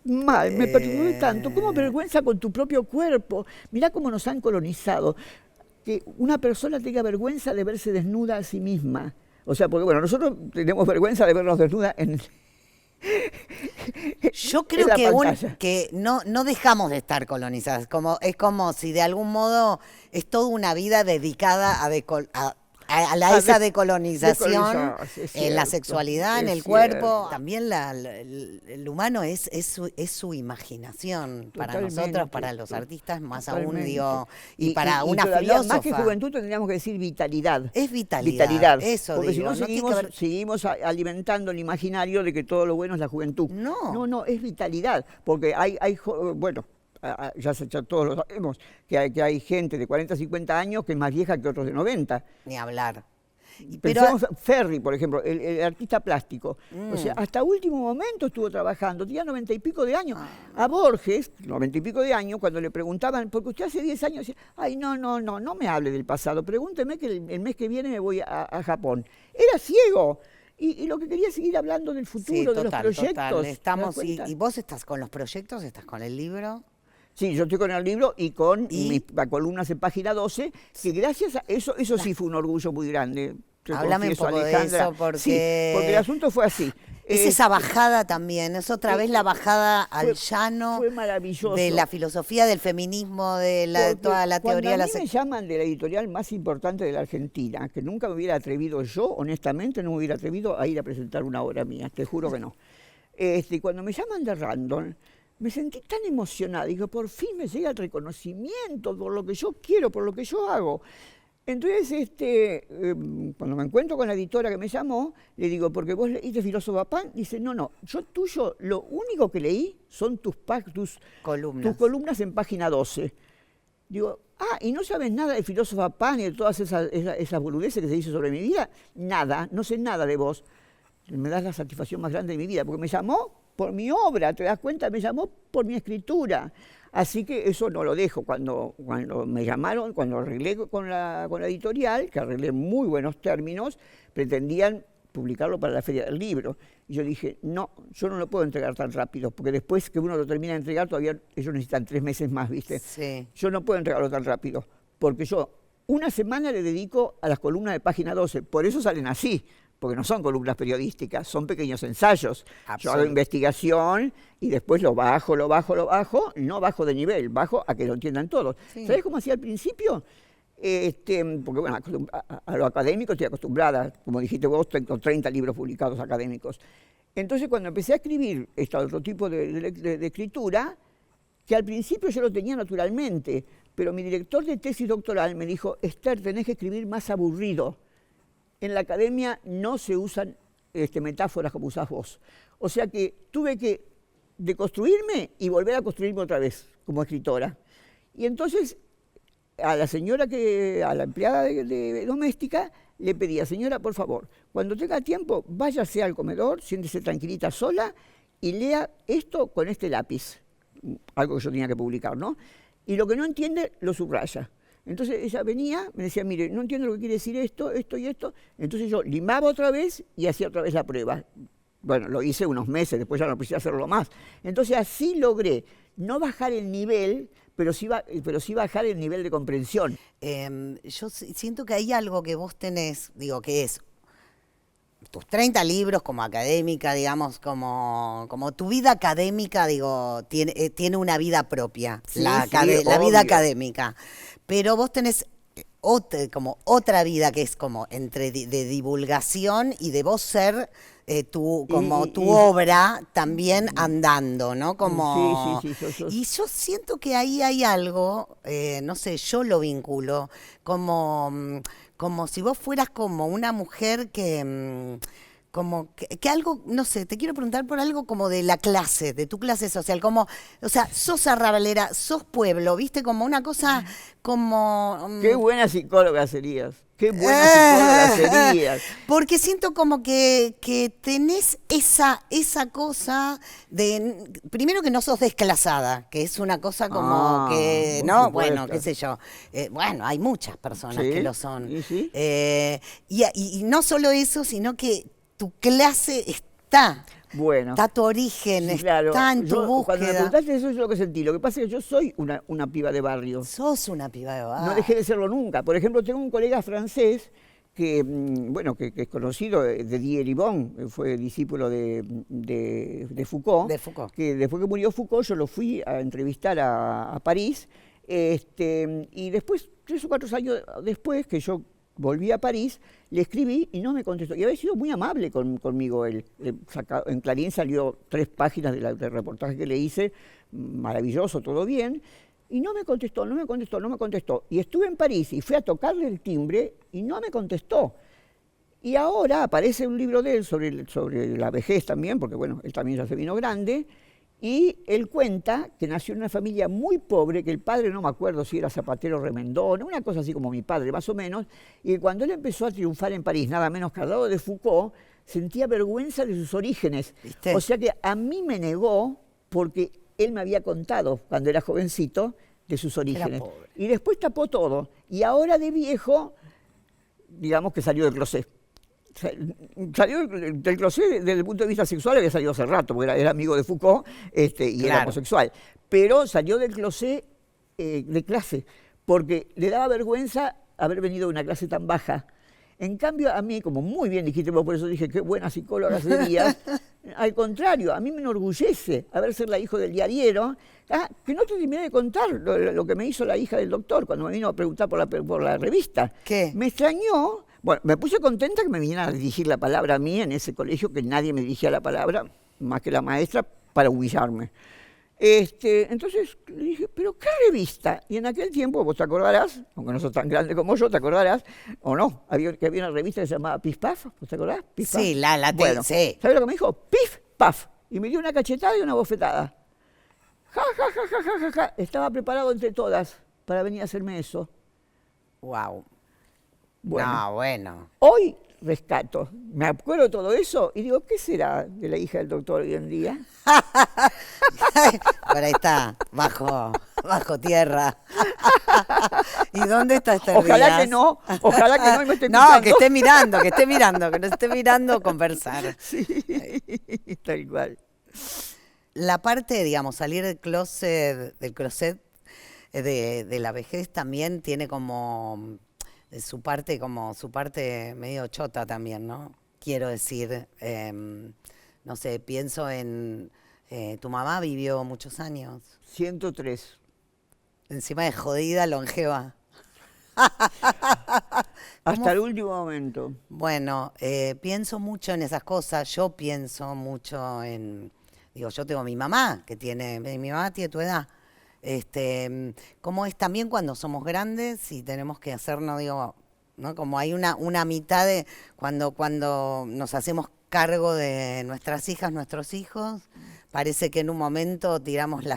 mal, me perturbó tanto. ¿Cómo vergüenza con tu propio cuerpo? Mirá cómo nos han colonizado. Que una persona tenga vergüenza de verse desnuda a sí misma. O sea, porque bueno, nosotros tenemos vergüenza de vernos desnudas en... Yo creo que no dejamos de estar colonizadas. Es como si de algún modo es toda una vida dedicada a esa decolonización en la sexualidad, en el cuerpo. También el humano es su imaginación. Totalmente, para nosotros, para los artistas, más aún, digo, y para una filósofa. Más que juventud tendríamos que decir vitalidad. Es vitalidad. Eso porque digo, si no, seguimos alimentando el imaginario de que todo lo bueno es la juventud. No, es vitalidad. Porque bueno, ya todos lo sabemos, que hay gente de 40, 50 años que es más vieja que otros de 90. Ni hablar. Pero, Pensemos Ferri, por ejemplo, el artista plástico. O sea, hasta último momento estuvo trabajando, tenía 90 y pico de años. A Borges, 90 y pico de años, cuando le preguntaban, porque usted hace 10 años decía, ay, no me hable del pasado, pregúnteme que el mes que viene me voy a Japón. Era ciego. Y lo que quería es seguir hablando del futuro, de los proyectos. Total. Estamos, y vos estás con los proyectos, estás con el libro. Sí, yo estoy con el libro y con mis columnas en página 12, que gracias a eso sí fue un orgullo muy grande. Háblame un poco de eso, porque... Sí, porque el asunto fue así. Es esa bajada también, es otra vez la bajada al llano. Fue maravilloso. De la filosofía, del feminismo, de toda la teoría. Cuando a mí me llaman de la editorial más importante de la Argentina, que nunca me hubiera atrevido yo, honestamente, no me hubiera atrevido a ir a presentar una obra mía, te juro que no. Cuando me llaman de Random, me sentí tan emocionada, digo, por fin me llega el reconocimiento por lo que yo quiero, por lo que yo hago. Entonces, cuando me encuentro con la editora que me llamó, le digo, ¿porque vos leíste Filósofo Pan? Dice, no, yo tuyo, lo único que leí son tus columnas en página 12. Digo, ¿y no sabes nada de Filósofo Pan y de todas esas boludeces que se dice sobre mi vida? Nada, no sé nada de vos. Me das la satisfacción más grande de mi vida, porque me llamó por mi obra, ¿te das cuenta? Me llamó por mi escritura. Así que eso no lo dejo. Cuando me llamaron, cuando arreglé con la editorial, que arreglé en muy buenos términos, pretendían publicarlo para la Feria del Libro. Y yo dije, no, yo no lo puedo entregar tan rápido, porque después que uno lo termina de entregar, todavía ellos necesitan 3 meses más, ¿viste? Sí. Yo no puedo entregarlo tan rápido, porque yo una semana le dedico a las columnas de página 12, por eso salen así. Porque no son columnas periodísticas, son pequeños ensayos. Yo hago investigación y después lo bajo, no bajo de nivel, bajo a que lo entiendan todos. Sí. ¿Sabés cómo hacía al principio? Porque bueno, a lo académico estoy acostumbrada, como dijiste vos, tengo 30 libros publicados académicos. Entonces cuando empecé a escribir otro tipo de escritura, que al principio yo lo tenía naturalmente, pero mi director de tesis doctoral me dijo, Esther, tenés que escribir más aburrido. En la academia no se usan metáforas como usás vos. O sea que tuve que deconstruirme y volver a construirme otra vez como escritora. Y entonces a la empleada de doméstica, le pedía, señora, por favor, cuando tenga tiempo, váyase al comedor, siéntese tranquilita sola y lea esto con este lápiz. Algo que yo tenía que publicar, ¿no? Y lo que no entiende, lo subraya. Entonces ella venía, me decía, mire, no entiendo lo que quiere decir esto y esto. Entonces yo limaba otra vez y hacía otra vez la prueba. Bueno, lo hice unos meses, después ya no quise hacerlo más. Entonces así logré no bajar el nivel, pero sí bajar el nivel de comprensión. Yo siento que hay algo que vos tenés, digo, que es tus 30 libros como académica, digamos, como tu vida académica, digo, tiene una vida propia, sí, la vida académica. Pero vos tenés otra vida que es como entre de divulgación y de vos ser tu obra también andando, ¿no? Como, sí, y yo siento que ahí hay algo, no sé, yo lo vinculo, como si vos fueras como una mujer que algo, no sé, te quiero preguntar por algo como de la clase, de tu clase social, como, o sea, sos arrabalera, sos pueblo, ¿viste? Como una cosa, como... Qué buena psicóloga serías, qué buena psicóloga serías. Porque siento como que tenés esa cosa de, primero que no sos desclasada, que es una cosa como que, ¿no? Bueno, qué sé yo, bueno, hay muchas personas que lo son. ¿Sí? Y no solo eso, sino que tu clase está tu origen, sí, claro. está en tu búsqueda. Cuando me preguntaste eso, yo lo que sentí. Lo que pasa es que yo soy una piba de barrio. Sos una piba de barrio. No dejé de serlo nunca. Por ejemplo, tengo un colega francés que es conocido, de Didier Ribon, fue discípulo de Foucault. De Foucault. Que después que murió Foucault, yo lo fui a entrevistar a París. Y después, 3 o 4 años después, que yo volví a París, le escribí y no me contestó. Y había sido muy amable conmigo él. En Clarín salió 3 páginas del reportaje que le hice, maravilloso, todo bien, y no me contestó. Y estuve en París y fui a tocarle el timbre y no me contestó. Y ahora aparece un libro de él sobre la vejez también, porque bueno, él también ya se vino grande, Y él cuenta que nació en una familia muy pobre, que el padre no me acuerdo si era zapatero remendón, una cosa así como mi padre, más o menos, y que cuando él empezó a triunfar en París, nada menos que al lado de Foucault, sentía vergüenza de sus orígenes. ¿Viste? O sea que a mí me negó porque él me había contado, cuando era jovencito, de sus orígenes. pobre. Y después tapó todo. Y ahora de viejo, digamos que salió del closet. Salió del closet desde el punto de vista sexual, había salido hace rato, porque era amigo de Foucault y era homosexual. Pero salió del closet de clase, porque le daba vergüenza haber venido de una clase tan baja. En cambio, a mí, como muy bien dijiste vos, por eso dije, qué buena psicóloga serías, al contrario, a mí me enorgullece haber sido la hija del diariero, que no te terminé de contar lo que me hizo la hija del doctor cuando me vino a preguntar por la revista. ¿Qué? Me extrañó, bueno, me puse contenta que me vinieran a dirigir la palabra a mí en ese colegio, que nadie me dirigía la palabra, más que la maestra, para humillarme. Entonces le dije, ¿pero qué revista? Y en aquel tiempo, vos te acordarás, aunque no sos tan grande como yo, te acordarás, o no, había una revista que se llamaba Pif Paf, ¿vos te acordás? Pif, Paf. Sí, bueno, sí. ¿sabés lo que me dijo? Pif Paf. Y me dio una cachetada y una bofetada. Ja, ja, ja, ja, ja, ja, ja. Estaba preparado entre todas para venir a hacerme eso. Wow. Bueno, No, bueno. hoy rescato, me acuerdo de todo eso y digo, ¿qué será de la hija del doctor hoy en día? Por ahí está, bajo tierra. ¿Y dónde está Esther Ojalá Díaz? que no, y me esté No, escuchando. que nos esté mirando conversar. Sí, tal cual. La parte, digamos, salir del closet de la vejez también tiene como su parte medio chota también, ¿no? Quiero decir, no sé, pienso en tu mamá vivió muchos años, 103. encima de jodida, longeva. Hasta el último momento. Bueno, pienso mucho en esas cosas, yo pienso mucho en, digo, yo tengo a mi mamá, mi mamá tiene tu edad, cómo es también cuando somos grandes y tenemos que hacernos, digo, ¿no? Como hay una mitad de, cuando nos hacemos cargo de nuestras hijas, nuestros hijos, parece que en un momento tiramos la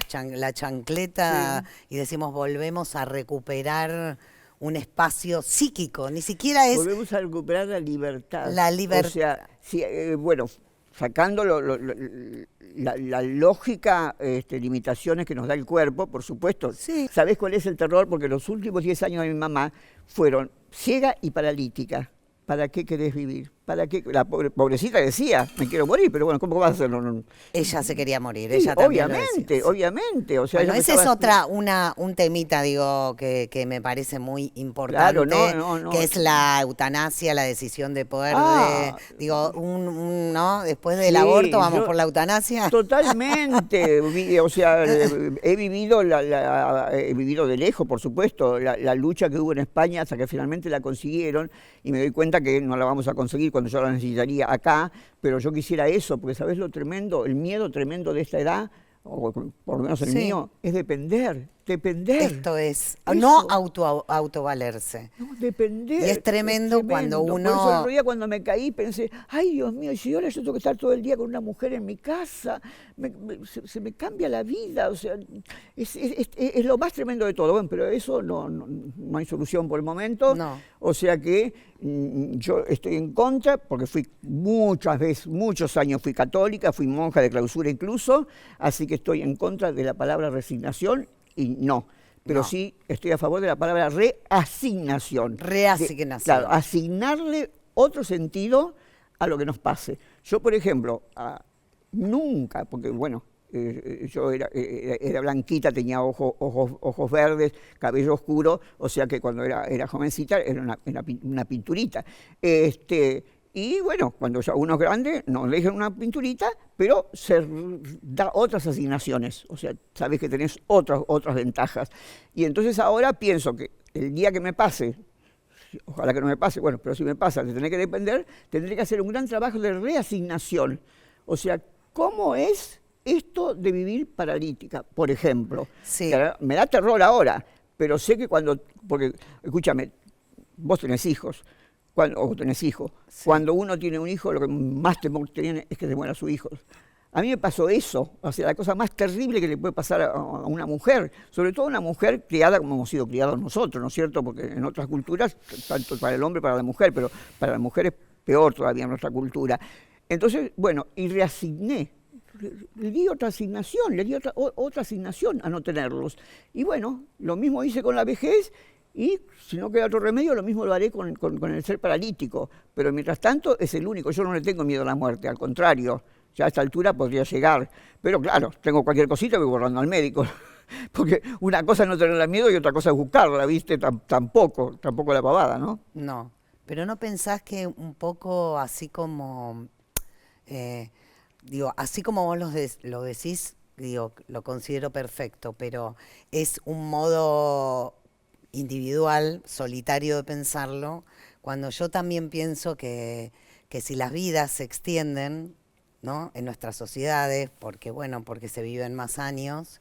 chancleta y decimos, volvemos a recuperar un espacio psíquico, ni siquiera es... Volvemos a recuperar la libertad. La libertad. O sea, sí, bueno, sacando la lógica limitaciones que nos da el cuerpo, por supuesto. Sí. ¿Sabés cuál es el terror? Porque los últimos 10 años de mi mamá fueron ciega y paralítica. ¿Para qué querés vivir? ¿Para qué? La pobrecita decía, me quiero morir, pero bueno, ¿cómo vas a hacerlo? No. Ella se quería morir, Sí, ella también lo decía, sí. obviamente. O sea, Bueno, ella ese es un temita, digo, que me parece muy importante, Claro, no. que es la eutanasia, la decisión de poder, digo, ¿no? Después del Sí, aborto vamos por la eutanasia. Totalmente, o sea, he vivido de lejos, por supuesto, la lucha que hubo en España hasta que finalmente la consiguieron y me doy cuenta que no la vamos a conseguir cuando yo la necesitaría acá, pero yo quisiera eso, porque ¿sabés lo tremendo? El miedo tremendo de esta edad, o por lo menos el mío, es depender. Esto es, Eso. no autovalerse. No, depender. Y es tremendo cuando uno... Por eso el otro día cuando me caí pensé, ay Dios mío, si ahora yo tengo que estar todo el día con una mujer en mi casa, se me cambia la vida, o sea, es lo más tremendo de todo. Bueno, pero eso no hay solución por el momento. No. O sea que yo estoy en contra, porque fui muchos años fui católica, fui monja de clausura incluso, así que estoy en contra de la palabra resignación. Y no, pero sí estoy a favor de la palabra reasignación. Reasignación. Claro, asignarle otro sentido a lo que nos pase. Yo, por ejemplo, nunca, porque bueno, yo era blanquita, tenía ojos verdes, cabello oscuro, o sea que cuando era jovencita era una pinturita. Y bueno, cuando ya uno es grande, no le dejan una pinturita, pero se da otras asignaciones. O sea, sabes que tenés otras ventajas. Y entonces ahora pienso que el día que me pase, ojalá que no me pase, bueno, pero si me pasa de tener que depender, tendré que hacer un gran trabajo de reasignación. O sea, ¿cómo es esto de vivir paralítica, por ejemplo? Sí. Que me da terror ahora, pero sé que porque, escúchame, vos tenés hijos. O tenés hijos. Sí. Cuando uno tiene un hijo, lo que más temor tiene es que se muera su hijo. A mí me pasó eso, o sea, la cosa más terrible que le puede pasar a una mujer, sobre todo a una mujer criada como hemos sido criados nosotros, ¿no es cierto? Porque en otras culturas, tanto para el hombre como para la mujer, pero para la mujer es peor todavía en nuestra cultura. Entonces, bueno, y reasigné, le di otra asignación, le di otra asignación a no tenerlos. Y bueno, lo mismo hice con la vejez y si no queda otro remedio, lo mismo lo haré con el ser paralítico. Pero mientras tanto es el único, yo no le tengo miedo a la muerte, al contrario. Ya a esta altura podría llegar. Pero claro, tengo cualquier cosita que voy borrando al médico. Porque una cosa es no tenerle miedo y otra cosa es buscarla, ¿viste? Tampoco la pavada, ¿no? No, pero ¿no pensás que un poco así como, digo, así como vos lo decís, digo, lo considero perfecto, pero es un modo individual, solitario de pensarlo, cuando yo también pienso que si las vidas se extienden, ¿no?, en nuestras sociedades, porque bueno, porque se viven más años,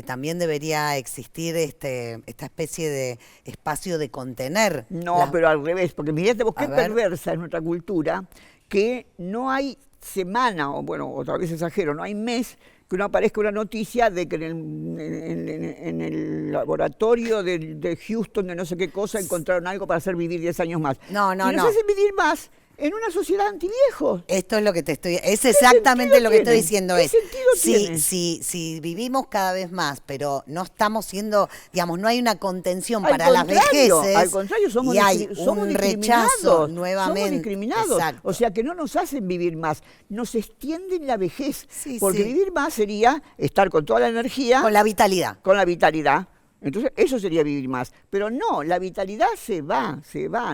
también debería existir esta especie de espacio de contener. No, pero al revés, porque mirate vos qué A ver. perversa es nuestra cultura, que no hay semana, o bueno, otra vez exagero, no hay mes que no aparezca una noticia de que en el laboratorio de Houston, de no sé qué cosa, encontraron algo para hacer vivir 10 años más. No, no, y nos no. hacen vivir más en una sociedad antiviejos. Esto es lo que es exactamente lo que estoy diciendo. ¿Qué sentido tiene? Si vivimos cada vez más, pero no estamos siendo, digamos, no hay una contención Al para las contrario, vejeces. al contrario, somos y hay somos un discriminados, rechazo nuevamente. Somos discriminados. Exacto. O sea que no nos hacen vivir más, nos extienden la vejez. Sí, porque sí. vivir más sería estar con toda la energía. Con la vitalidad. Con la vitalidad. Entonces, eso sería vivir más. Pero no, la vitalidad se va,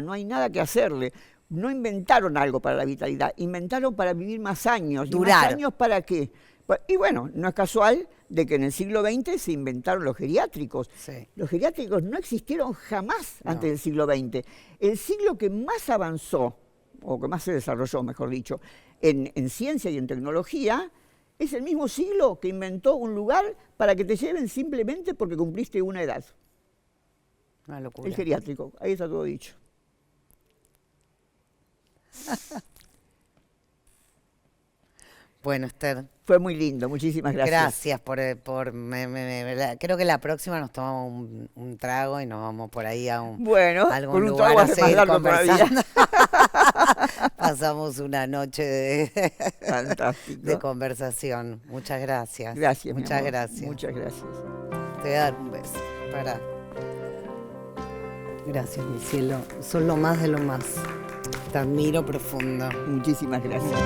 no hay nada que hacerle. No inventaron algo para la vitalidad, inventaron para vivir más años. Durar. ¿Y más años para qué? Y bueno, no es casual de que en el siglo XX se inventaron los geriátricos. Sí. Los geriátricos no existieron jamás No. antes del siglo XX. El siglo que más avanzó, o que más se desarrolló, mejor dicho, en ciencia y en tecnología, es el mismo siglo que inventó un lugar para que te lleven simplemente porque cumpliste una edad. Una locura. El geriátrico, ahí está todo dicho. Bueno, Esther, Fue muy lindo, muchísimas gracias. gracias creo que la próxima nos tomamos un trago y nos vamos por ahí a Bueno, algún con un lugar trago a hace más seguir largo todavía. conversando. Pasamos una noche Fantástico. de conversación. Muchas gracias. Gracias, mi Muchas amor. gracias. Muchas gracias. Te voy a dar un beso. Para. Gracias, mi cielo. Son lo más de lo más. Te admiro profundo. Muchísimas gracias.